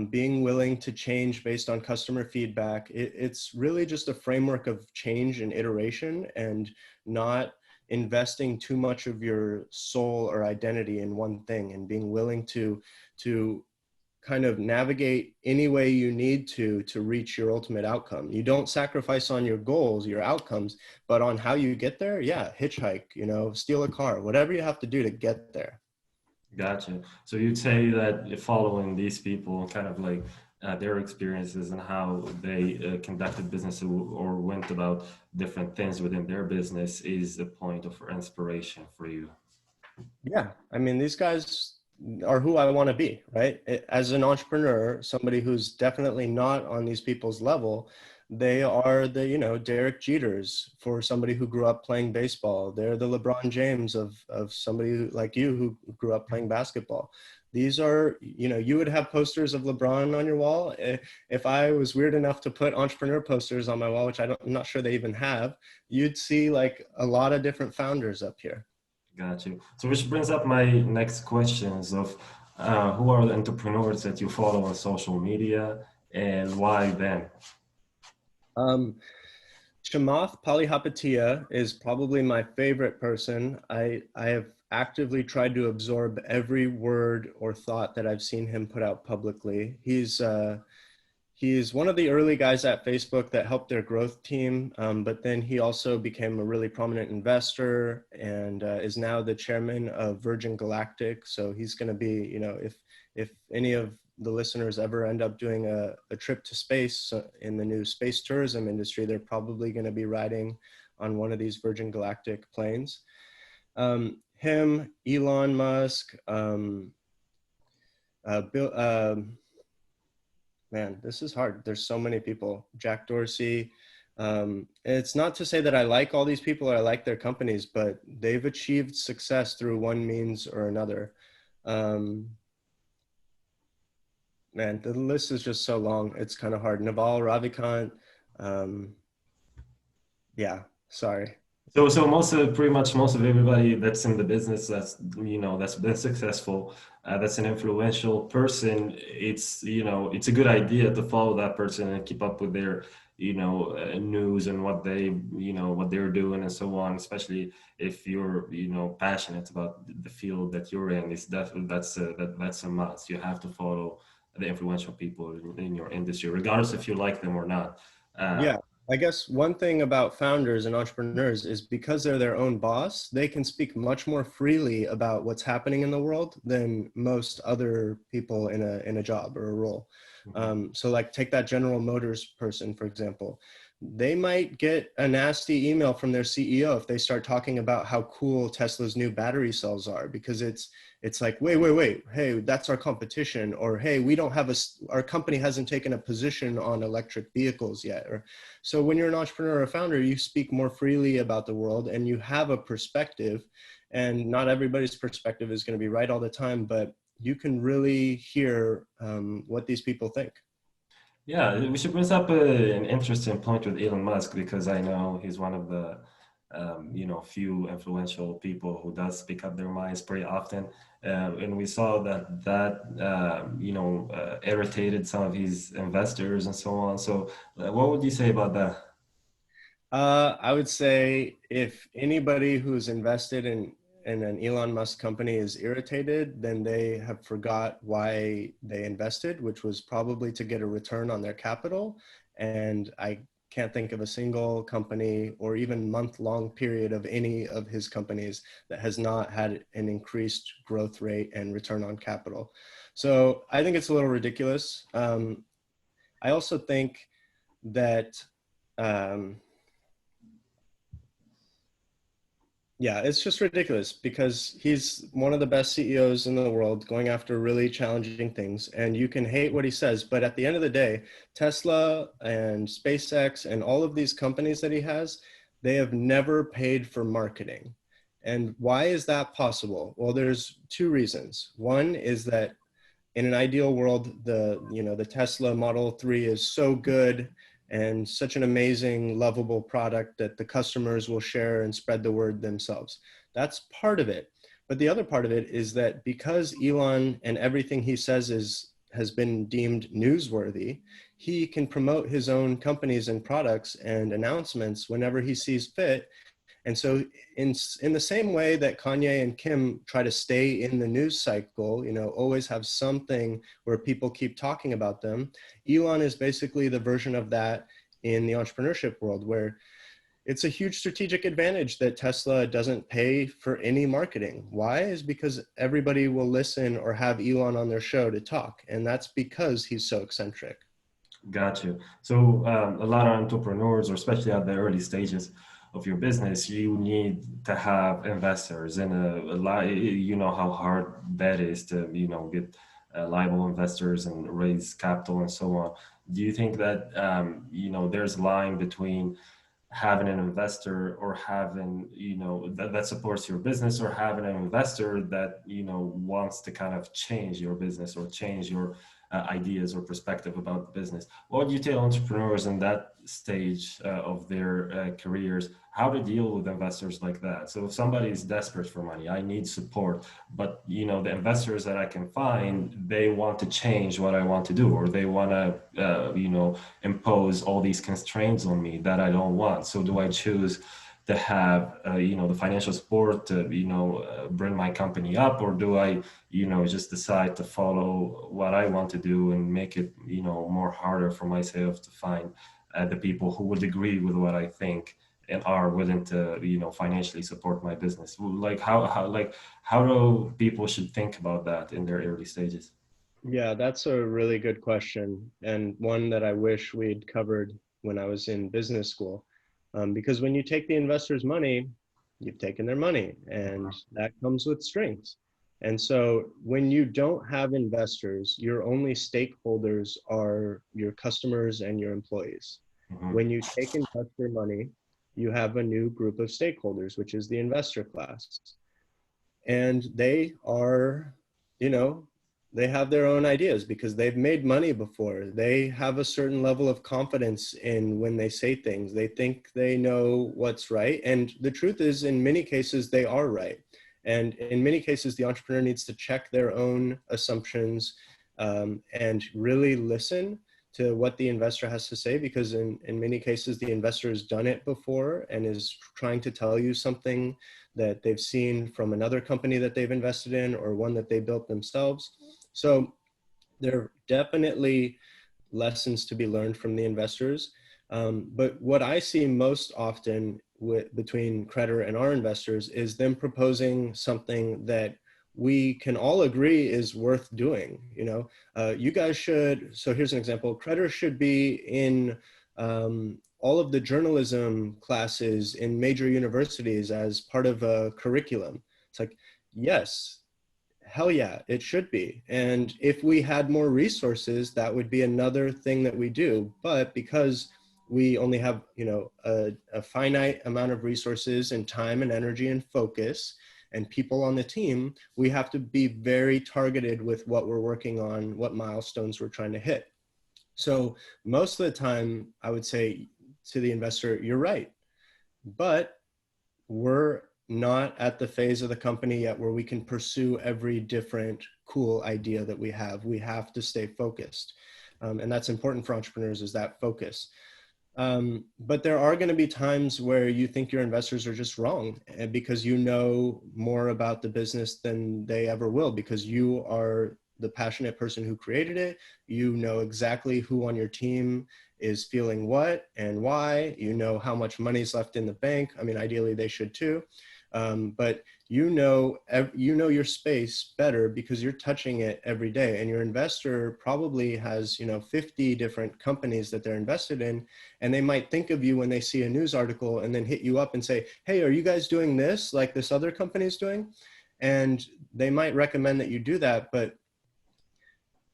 being willing to change based on customer feedback. It's really just a framework of change and iteration, and not investing too much of your soul or identity in one thing, and being willing to kind of navigate any way you need to reach your ultimate outcome. You don't sacrifice on your goals, your outcomes, but on how you get there. Yeah, hitchhike, steal a car, whatever you have to do to get there. Gotcha. So you'd say that following these people, kind of like their experiences and how they conducted business or went about different things within their business is a point of inspiration for you. Yeah, I mean, these guys are who I want to be, right? As an entrepreneur, somebody who's definitely not on these people's level, they are the, Derek Jeters for somebody who grew up playing baseball. They're the LeBron James of somebody like you who grew up playing basketball. These are, you would have posters of LeBron on your wall. If I was weird enough to put entrepreneur posters on my wall, which I'm not sure they even have, you'd see like a lot of different founders up here. Got you. So which brings up my next questions of who are the entrepreneurs that you follow on social media and why them? Um, Chamath Palihapitiya is probably my favorite person. I have actively tried to absorb every word or thought that I've seen him put out publicly. He's one of the early guys at Facebook that helped their growth team, but then he also became a really prominent investor and is now the chairman of Virgin Galactic. So he's going to be, if any of the listeners ever end up doing a trip to space in the new space tourism industry, they're probably going to be riding on one of these Virgin Galactic planes. Him, Elon Musk, Bill. Man, this is hard. There's so many people. Jack Dorsey. It's not to say that I like all these people or I like their companies, but they've achieved success through one means or another. Man, the list is just so long. It's kind of hard. Naval Ravikant. Yeah, sorry. So most of pretty much most of everybody that's in the business that's been successful, that's an influential person. It's a good idea to follow that person and keep up with their news and what they're doing and so on. Especially if you're passionate about the field that you're in, it's definitely that's a must. You have to follow the influential people in your industry, regardless if you like them or not. Uh, Yeah, I guess one thing about founders and entrepreneurs is because they're their own boss, they can speak much more freely about what's happening in the world than most other people in a job or a role. So like take that General Motors person, for example. They might get a nasty email from their CEO if they start talking about how cool Tesla's new battery cells are, because it's like, wait, hey, that's our competition, or hey, we don't have our company hasn't taken a position on electric vehicles yet. Or so when you're an entrepreneur or a founder, you speak more freely about the world and you have a perspective, and not everybody's perspective is going to be right all the time, but you can really hear what these people think. Yeah, we should bring up an interesting point with Elon Musk because I know he's one of the few influential people who does speak up their minds pretty often, and we saw that irritated some of his investors and so on. So, what would you say about that? I would say if anybody who's invested in an Elon Musk company is irritated, then they have forgot why they invested, which was probably to get a return on their capital. And I can't think of a single company or even month-long period of any of his companies that has not had an increased growth rate and return on capital. So I think it's a little ridiculous. I also think that um, yeah, it's just ridiculous because he's one of the best CEOs in the world going after really challenging things. And you can hate what he says, but at the end of the day, Tesla and SpaceX and all of these companies that he has, they have never paid for marketing. And why is that possible? Well, there's two reasons. One is that in an ideal world, the Tesla Model 3 is so good and such an amazing, lovable product that the customers will share and spread the word themselves. That's part of it. But the other part of it is that because Elon and everything he says has been deemed newsworthy, he can promote his own companies and products and announcements whenever he sees fit. And so in the same way that Kanye and Kim try to stay in the news cycle, always have something where people keep talking about them, Elon is basically the version of that in the entrepreneurship world, where it's a huge strategic advantage that Tesla doesn't pay for any marketing. Why? Is because everybody will listen or have Elon on their show to talk. And that's because he's so eccentric. Got you. So a lot of entrepreneurs, or especially at the early stages of your business, you need to have investors, and a lot. You know how hard that is to get liable investors and raise capital and so on. Do you think that there's a line between having an investor or having that supports your business, or having an investor that wants to kind of change your business or change your ideas or perspective about the business? What would you tell entrepreneurs in that stage of their careers, how to deal with investors like that? So if somebody is desperate for money, I need support, but the investors that I can find, they want to change what I want to do, or they want to impose all these constraints on me that I don't want. So do I choose to have the financial support to bring my company up, or do I just decide to follow what I want to do and make it more harder for myself to find the people who would agree with what I think and are willing to financially support my business? Like how do people should think about that in their early stages? Yeah, that's a really good question, and one that I wish we'd covered when I was in business school. Because when you take the investor's money, you've taken their money, and that comes with strings. And so when you don't have investors, your only stakeholders are your customers and your employees. Mhm. When you take investor money, you have a new group of stakeholders, which is the investor class. And they are, you know, they have their own ideas because they've made money before. They have a certain level of confidence in when they say things. They think they know what's right. And the truth is, in many cases, they are right. And in many cases, the entrepreneur needs to check their own assumptions and really listen to what the investor has to say, because in many cases, the investor has done it before and is trying to tell you something that they've seen from another company that they've invested in or one that they built themselves. So there are definitely lessons to be learned from the investors. But what I see most often between Credder and our investors is them proposing something that we can all agree is worth doing. You guys should. So here's an example. Credder should be in all of the journalism classes in major universities as part of a curriculum. It's like, yes, hell yeah, it should be. And if we had more resources, that would be another thing that we do. But because we only have, a finite amount of resources and time and energy and focus and people on the team, we have to be very targeted with what we're working on, what milestones we're trying to hit. So most of the time, I would say to the investor, you're right, but we're not at the phase of the company yet where we can pursue every different cool idea that we have. We have to stay focused. And that's important for entrepreneurs, is that focus. But there are going to be times where you think your investors are just wrong because you know more about the business than they ever will, because you are the passionate person who created it. You know exactly who on your team is feeling what and why. You know how much money's left in the bank. I mean, ideally they should too. But you know your space better because you're touching it every day, and your investor probably has 50 different companies that they're invested in, and they might think of you when they see a news article and then hit you up and say, hey, are you guys doing this like this other company is doing? And they might recommend that you do that, but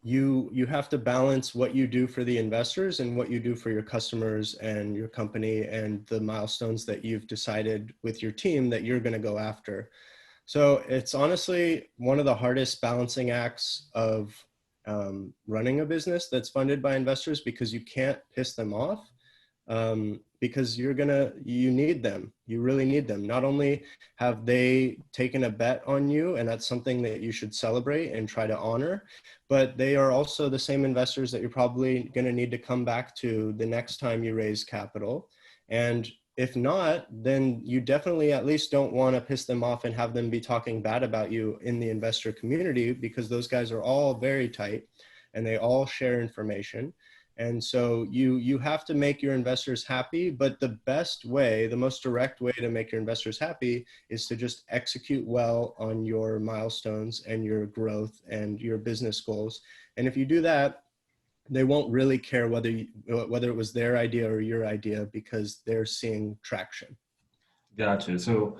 you have to balance what you do for the investors and what you do for your customers and your company and the milestones that you've decided with your team that you're going to go after. So it's honestly one of the hardest balancing acts of running a business that's funded by investors, because you can't piss them off, because you need them. You really need them. Not only have they taken a bet on you, and that's something that you should celebrate and try to honor, but they are also the same investors that you're probably going to need to come back to the next time you raise capital. And if not, then you definitely at least don't want to piss them off and have them be talking bad about you in the investor community, because those guys are all very tight and they all share information. And so you have to make your investors happy, but the best way, the most direct way to make your investors happy is to just execute well on your milestones and your growth and your business goals. And if you do that, they won't really care whether it was their idea or your idea, because they're seeing traction. Gotcha. So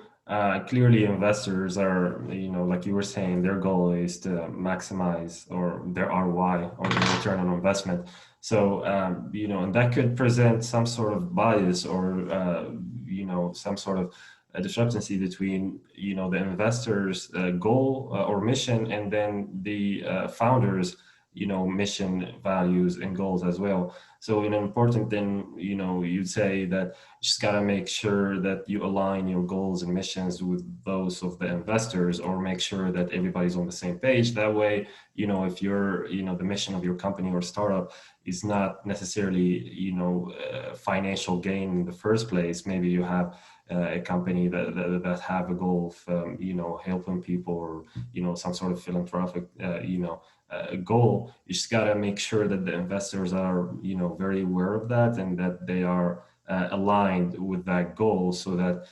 clearly, investors are, like you were saying, their goal is to maximize or their ROI or their return on investment. So, and that could present some sort of bias or, some sort of a discrepancy between, the investor's goal or mission, and then the founder's, mission, values, and goals as well. So, an important thing, you'd say that you just got to make sure that you align your goals and missions with those of the investors, or make sure that everybody's on the same page. That way, if you're, the mission of your company or startup is not necessarily, financial gain in the first place. Maybe you have a company that have a goal of, helping people, or, some sort of philanthropic, goal. You just got to make sure that the investors are, very aware of that, and that they are aligned with that goal, so that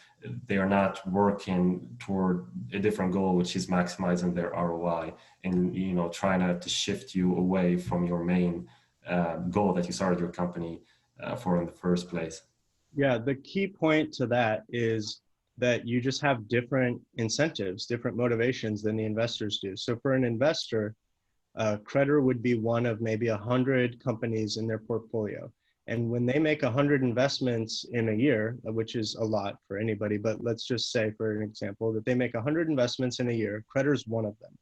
they are not working toward a different goal, which is maximizing their ROI, and trying to shift you away from your main goal that you started your company for in the first place. Yeah, the key point to that is that you just have different incentives, different motivations than the investors do. So for an investor, Credder would be one of maybe 100 companies in their portfolio. And when they make 100 investments in a year, which is a lot for anybody, but let's just say, for an example, that they make 100 investments in a year, Credder's one of them.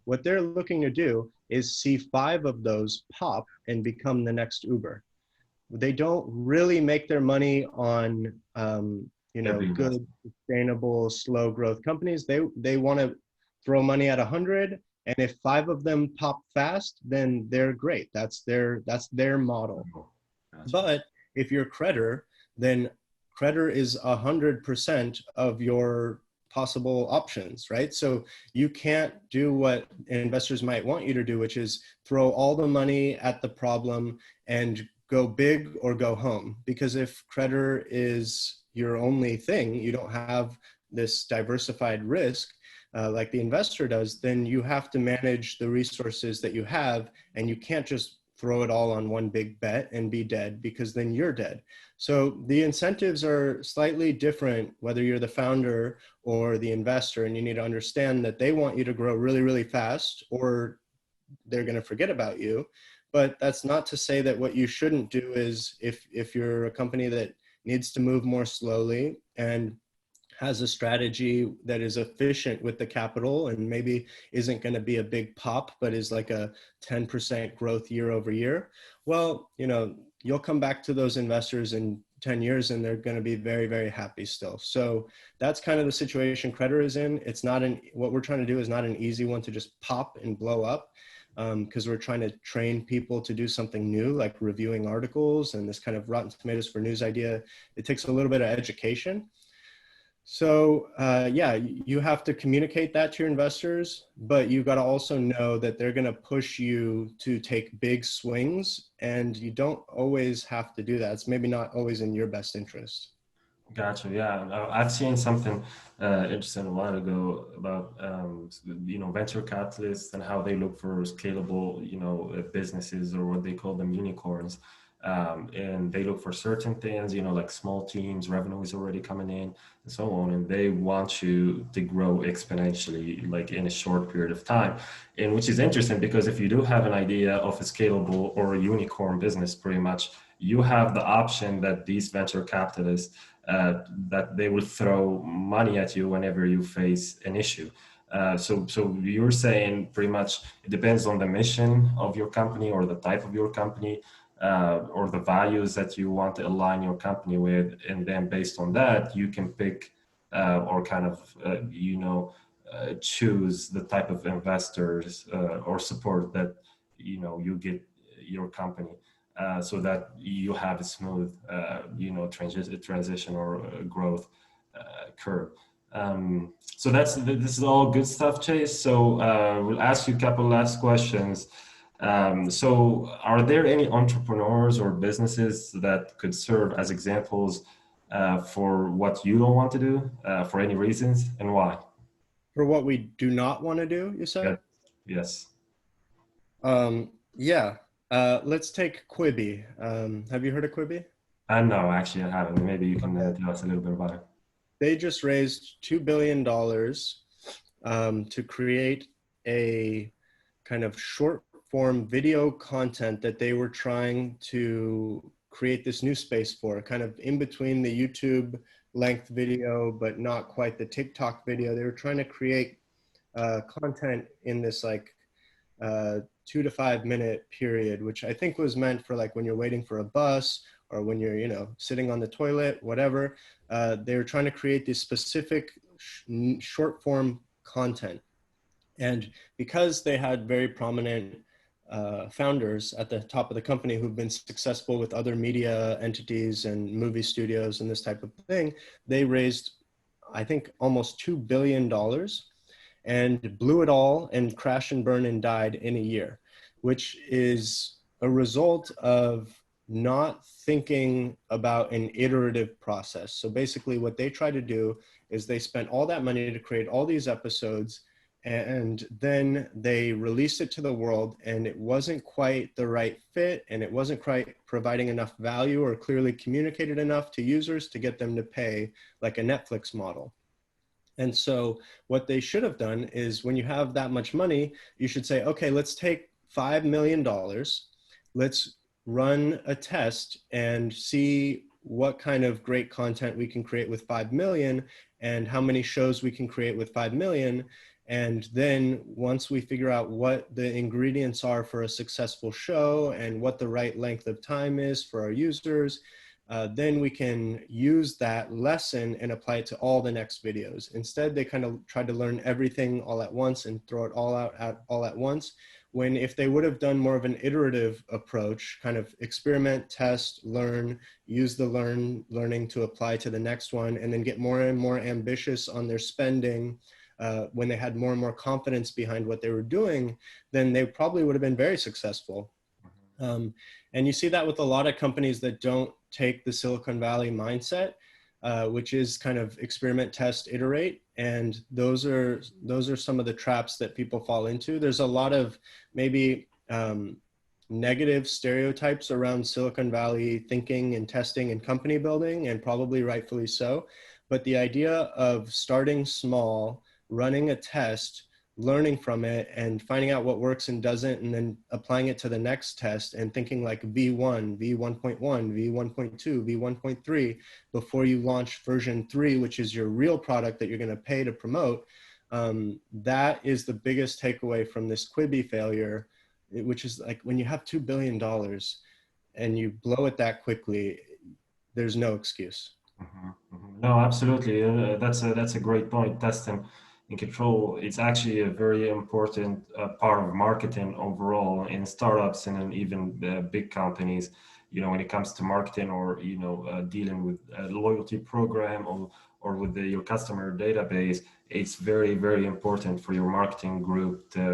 What they're looking to do is see 5 of those pop and become the next Uber. They don't really make their money on, Every good, sustainable, slow growth companies. They want to throw money at 100, and if 5 of them pop fast, then they're great. That's their model. Gotcha. But if you're Credder, then Credder is 100% of your possible options, right? So you can't do what investors might want you to do, which is throw all the money at the problem and go big or go home. Because if Credder is your only thing, you don't have this diversified risk like the investor does, then you have to manage the resources that you have, and you can't just throw it all on one big bet and be dead, because then you're dead. So the incentives are slightly different, whether you're the founder or the investor, and you need to understand that they want you to grow really, really fast, or they're going to forget about you. But that's not to say that what you shouldn't do is, if you're a company that needs to move more slowly and has a strategy that is efficient with the capital, and maybe isn't going to be a big pop, but is like a 10% growth year over year, well, you'll come back to those investors in 10 years and they're going to be very, very happy still. So that's kind of the situation Credder is in. It's not what we're trying to do is not an easy one to just pop and blow up, because we're trying to train people to do something new, like reviewing articles and this kind of Rotten Tomatoes for news idea. It takes a little bit of education. So yeah, you have to communicate that to your investors, but you got to also know that they're going to push you to take big swings, and you don't always have to do that. It's maybe not always in your best interest. Gotcha. Yeah, I've seen something interesting a while ago about venture capitalists and how they look for scalable businesses, or what they call them unicorns, and they look for certain things, like small teams, revenue is already coming in, and so on, and they want you to grow exponentially, like in a short period of time. And which is interesting, because if you do have an idea of a scalable or a unicorn business, pretty much you have the option that these venture capitalists that they will throw money at you whenever you face an issue. So you're saying pretty much it depends on the mission of your company or the type of your company, or the values that you want to align your company with, and then based on that, you can pick or kind of choose the type of investors or support that you get your company, so that you have a smooth transition or growth curve. So this is all good stuff, Chase. So we'll ask you a couple last questions. So are there any entrepreneurs or businesses that could serve as examples for what you don't want to do for any reasons, and why? For what we do not want to do, you Yeah. said? Yes. Yeah. Let's take Quibi. Have you heard of Quibi? No, actually, I haven't. Maybe you can Okay. tell us a little bit about it. They just raised $2 billion to create a kind of short form video content that they were trying to create this new space for, kind of in between the YouTube length video, but not quite the TikTok video. They were trying to create content in this like 2 to 5 minute period, which I think was meant for like when you're waiting for a bus or when you're, sitting on the toilet, whatever. They were trying to create this specific short form content. And because they had very prominent founders at the top of the company who've been successful with other media entities and movie studios and this type of thing, they raised, I think, almost $2 billion and blew it all and crashed and burned and died in a year, which is a result of not thinking about an iterative process. So basically what they try to do is they spent all that money to create all these episodes, and then they released it to the world, and it wasn't quite the right fit, and it wasn't quite providing enough value or clearly communicated enough to users to get them to pay, like a Netflix model. And so what they should have done is, when you have that much money, you should say, okay, let's take $5 million. Let's run a test and see what kind of great content we can create with 5 million and how many shows we can create with 5 million. And then once we figure out what the ingredients are for a successful show and what the right length of time is for our users, then we can use that lesson and apply it to all the next videos. Instead, they kind of tried to learn everything all at once and throw it all out all at once. When if they would have done more of an iterative approach, kind of experiment, test, learn, use the learning to apply to the next one, and then get more and more ambitious on their spending, when they had more and more confidence behind what they were doing, then they probably would have been very successful. And you see that with a lot of companies that don't take the Silicon Valley mindset, which is kind of experiment, test, iterate. And those are some of the traps that people fall into. There's a lot of maybe negative stereotypes around Silicon Valley thinking and testing and company building, and probably rightfully so. But the idea of starting small, running a test, learning from it and finding out what works and doesn't, and then applying it to the next test and thinking like V1, V1.1, V1.2, V1.3 before you launch version 3, which is your real product that you're going to pay to promote. That is the biggest takeaway from this Quibi failure, which is like, when you have $2 billion and you blow it that quickly, there's no excuse. Mhm, mhm. No, absolutely. That's a great point. Testing and control. It's actually a very important part of marketing overall in startups and in even big companies. When it comes to marketing or dealing with a loyalty program or with your customer database, it's very very important for your marketing group to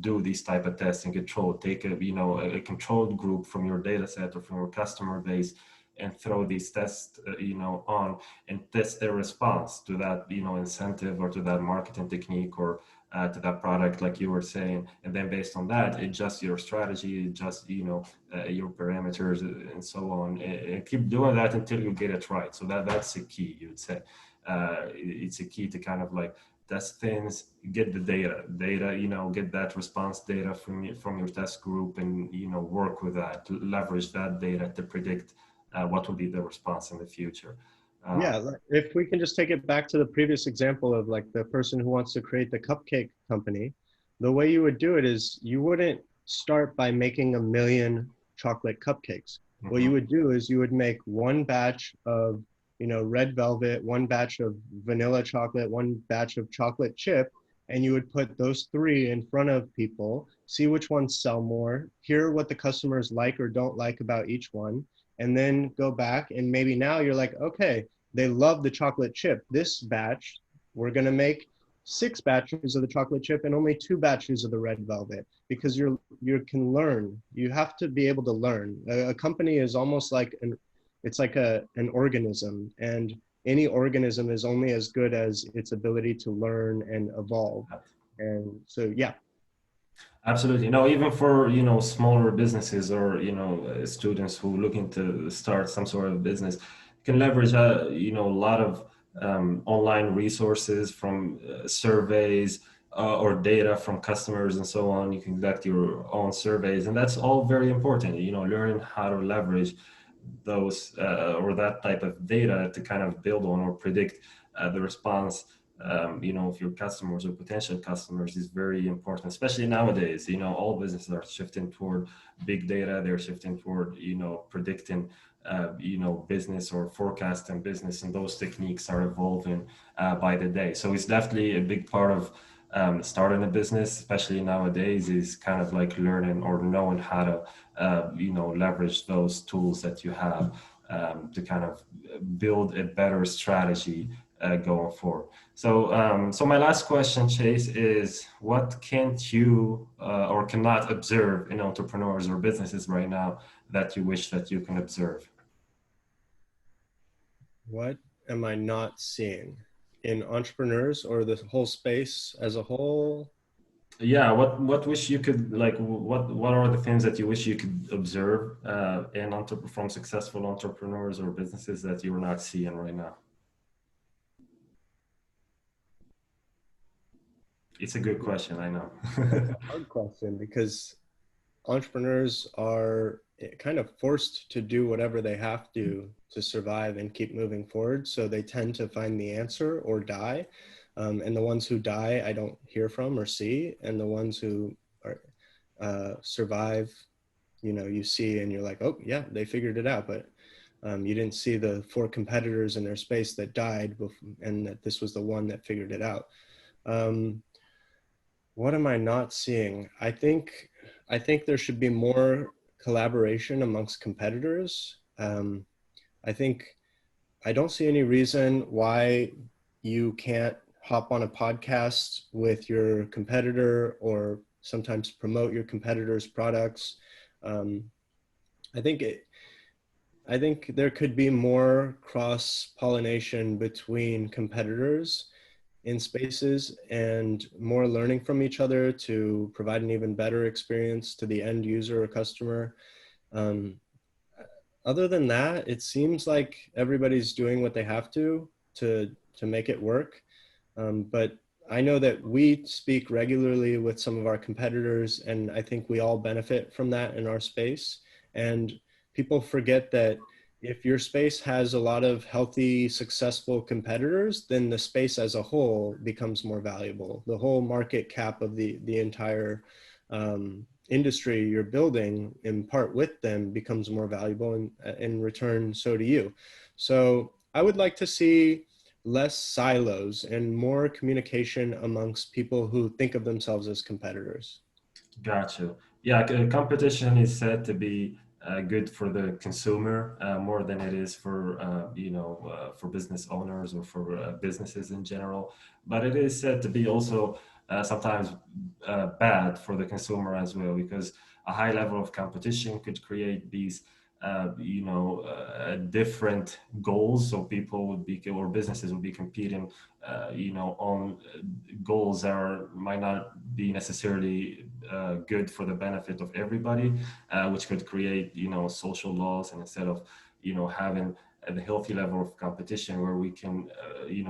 do these type of tests and control. Take a controlled group from your data set or from your customer base and throw these tests on and test their response to that incentive or to that marketing technique or to that product, like you were saying, and then based on that adjust your strategy, adjust your parameters and so on, and keep doing that until you get it right. So that's the key, you would say. It's a key to kind of like test things, get the data, get that response data from your test group, and work with that, leverage that data to predict what will be the response in the future. Uh, Yeah, if we can just take it back to the previous example of like the person who wants to create the cupcake company, the way you would do it is you wouldn't start by making a million chocolate cupcakes. What mhm. you would do is you would make one batch of, red velvet, one batch of vanilla chocolate, one batch of chocolate chip, and you would put those three in front of people, see which ones sell more, hear what the customers like or don't like about each one, and then go back and maybe now you're like, okay, they love the chocolate chip. This batch, we're going to make 6 batches of the chocolate chip and only 2 batches of the red velvet because you can learn. You have to be able to learn. A company is almost like it's like an organism, and any organism is only as good as its ability to learn and evolve. And so, yeah. Absolutely. No, even for, smaller businesses or, students who looking to start some sort of business, you can leverage, a lot of online resources from surveys or data from customers and so on. You can conduct your own surveys, and that's all very important, learning how to leverage those or that type of data to kind of build on or predict the response of your customers or potential customers is very important, especially nowadays. All businesses are shifting toward big data. They're shifting toward, predicting, business or forecasting business, and those techniques are evolving by the day. So it's definitely a big part of starting a business, especially nowadays, is kind of like learning or knowing how to, leverage those tools that you have to kind of build a better strategy going forward. So my last question, Chase, is what can't you or cannot observe in entrepreneurs or businesses right now that you wish that you can observe? What am I not seeing in entrepreneurs or the whole space as a whole? Yeah, what wish you could like? What are the things that you wish you could observe from successful entrepreneurs or businesses that you're not seeing right now? It's a good question, I know. That's a hard question because entrepreneurs are kind of forced to do whatever they have to survive and keep moving forward. So they tend to find the answer or die. And the ones who die, I don't hear from or see. And the ones who are survive, you see and you're like, oh yeah, they figured it out. But you didn't see the 4 competitors in their space that died, and that this was the one that figured it out. Um, what am I not seeing? I think there should be more collaboration amongst competitors. I think I don't see any reason why you can't hop on a podcast with your competitor or sometimes promote your competitor's products. Um, I think it, I think there could be more cross pollination between competitors in spaces and more learning from each other to provide an even better experience to the end user or customer. Um, Other than that, it seems like everybody's doing what they have to make it work. But I know that we speak regularly with some of our competitors, and I think we all benefit from that in our space. And people forget that if your space has a lot of healthy, successful competitors, then the space as a whole becomes more valuable. The whole market cap of the entire industry you're building in part with them becomes more valuable, and in return, so do you. So I would like to see less silos and more communication amongst people who think of themselves as competitors. Gotcha. Yeah, competition is said to be good for the consumer more than it is for for business owners or for businesses in general. But it is said to be also sometimes bad for the consumer as well, because a high level of competition could create these different goals. So people would be or businesses would be competing on goals that might not be necessarily good for the benefit of everybody, which could create social loss. And instead of having a healthy level of competition where we can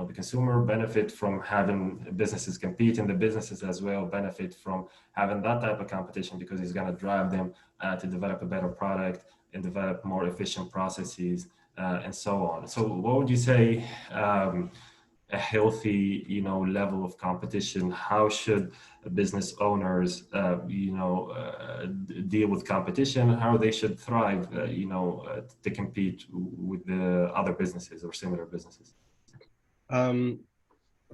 the consumer benefit from having businesses compete, and the businesses as well benefit from having that type of competition, because it's going to drive them to develop a better product and develop more efficient processes and so on. So what would you say, a healthy, level of competition? How should business owners, deal with competition? How they should thrive, to compete with the other businesses or similar businesses? Um,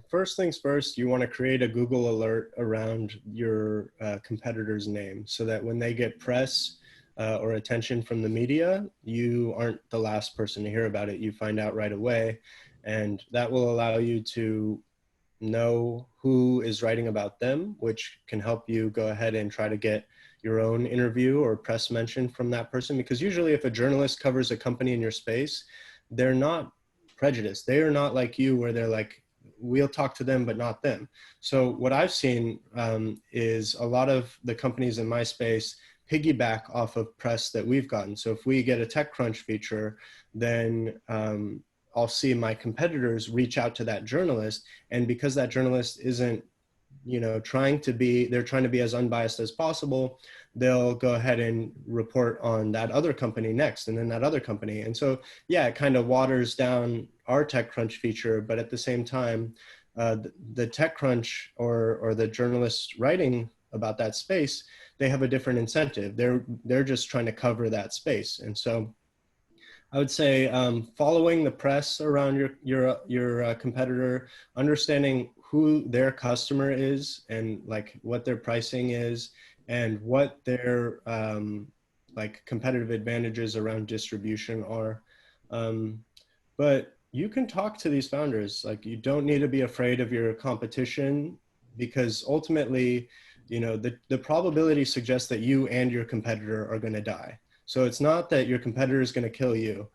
First things first, you want to create a Google alert around your competitor's name so that when they get press or attention from the media, you aren't the last person to hear about it. You find out right away. And that will allow you to know who is writing about them, which can help you go ahead and try to get your own interview or press mention from that person. Because usually, if a journalist covers a company in your space, they're not prejudiced. They are not like you, where they're like, we'll talk to them, but not them. So, what I've seen is a lot of the companies in my space piggyback off of press that we've gotten. So, if we get a TechCrunch feature, then I'll see my competitors reach out to that journalist, and because that journalist isn't, they're trying to be as unbiased as possible, they'll go ahead and report on that other company next, and then that other company. And so, yeah, it kind of waters down our TechCrunch feature, but at the same time, the TechCrunch or the journalists writing about that space, they have a different incentive. They're just trying to cover that space. And so I would say following the press around your competitor, understanding who their customer is and like what their pricing is and what their like competitive advantages around distribution are. Um, but you can talk to these founders. Like, you don't need to be afraid of your competition, because ultimately, the probability suggests that you and your competitor are going to die. So it's not that your competitor is going to kill you.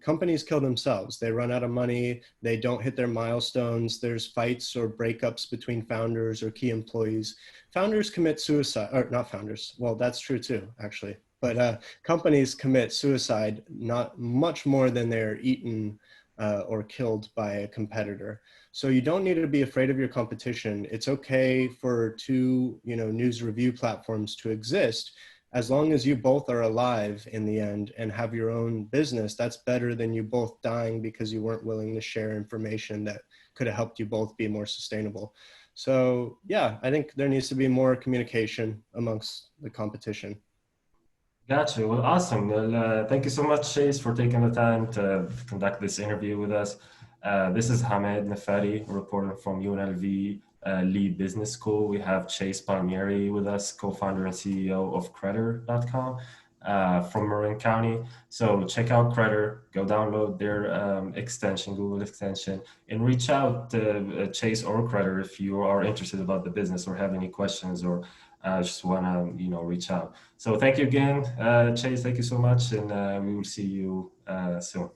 Companies kill themselves. They run out of money. They don't hit their milestones. There's fights or breakups between founders or key employees. Founders commit suicide, or not founders. Well, that's true too, actually. But companies commit suicide not much more than they're eaten or killed by a competitor. So you don't need to be afraid of your competition. It's okay for two, news review platforms to exist, as long as you both are alive in the end and have your own business. That's better than you both dying because you weren't willing to share information that could have helped you both be more sustainable. So yeah, I think there needs to be more communication amongst the competition. Gotcha. Well, awesome. Well, thank you so much, Chase, for taking the time to conduct this interview with us. This is Hamed Nafari, a reporter from UNLV Lee Business School. We have Chace Palmieri with us, co-founder and CEO of Credder.com, from Marin County. So check out Credder, go download their extension, Google extension, and reach out to Chase or Credder if you are interested about the business or have any questions, or just want to, reach out. So thank you again, Chase. Thank you so much, and we will see you soon.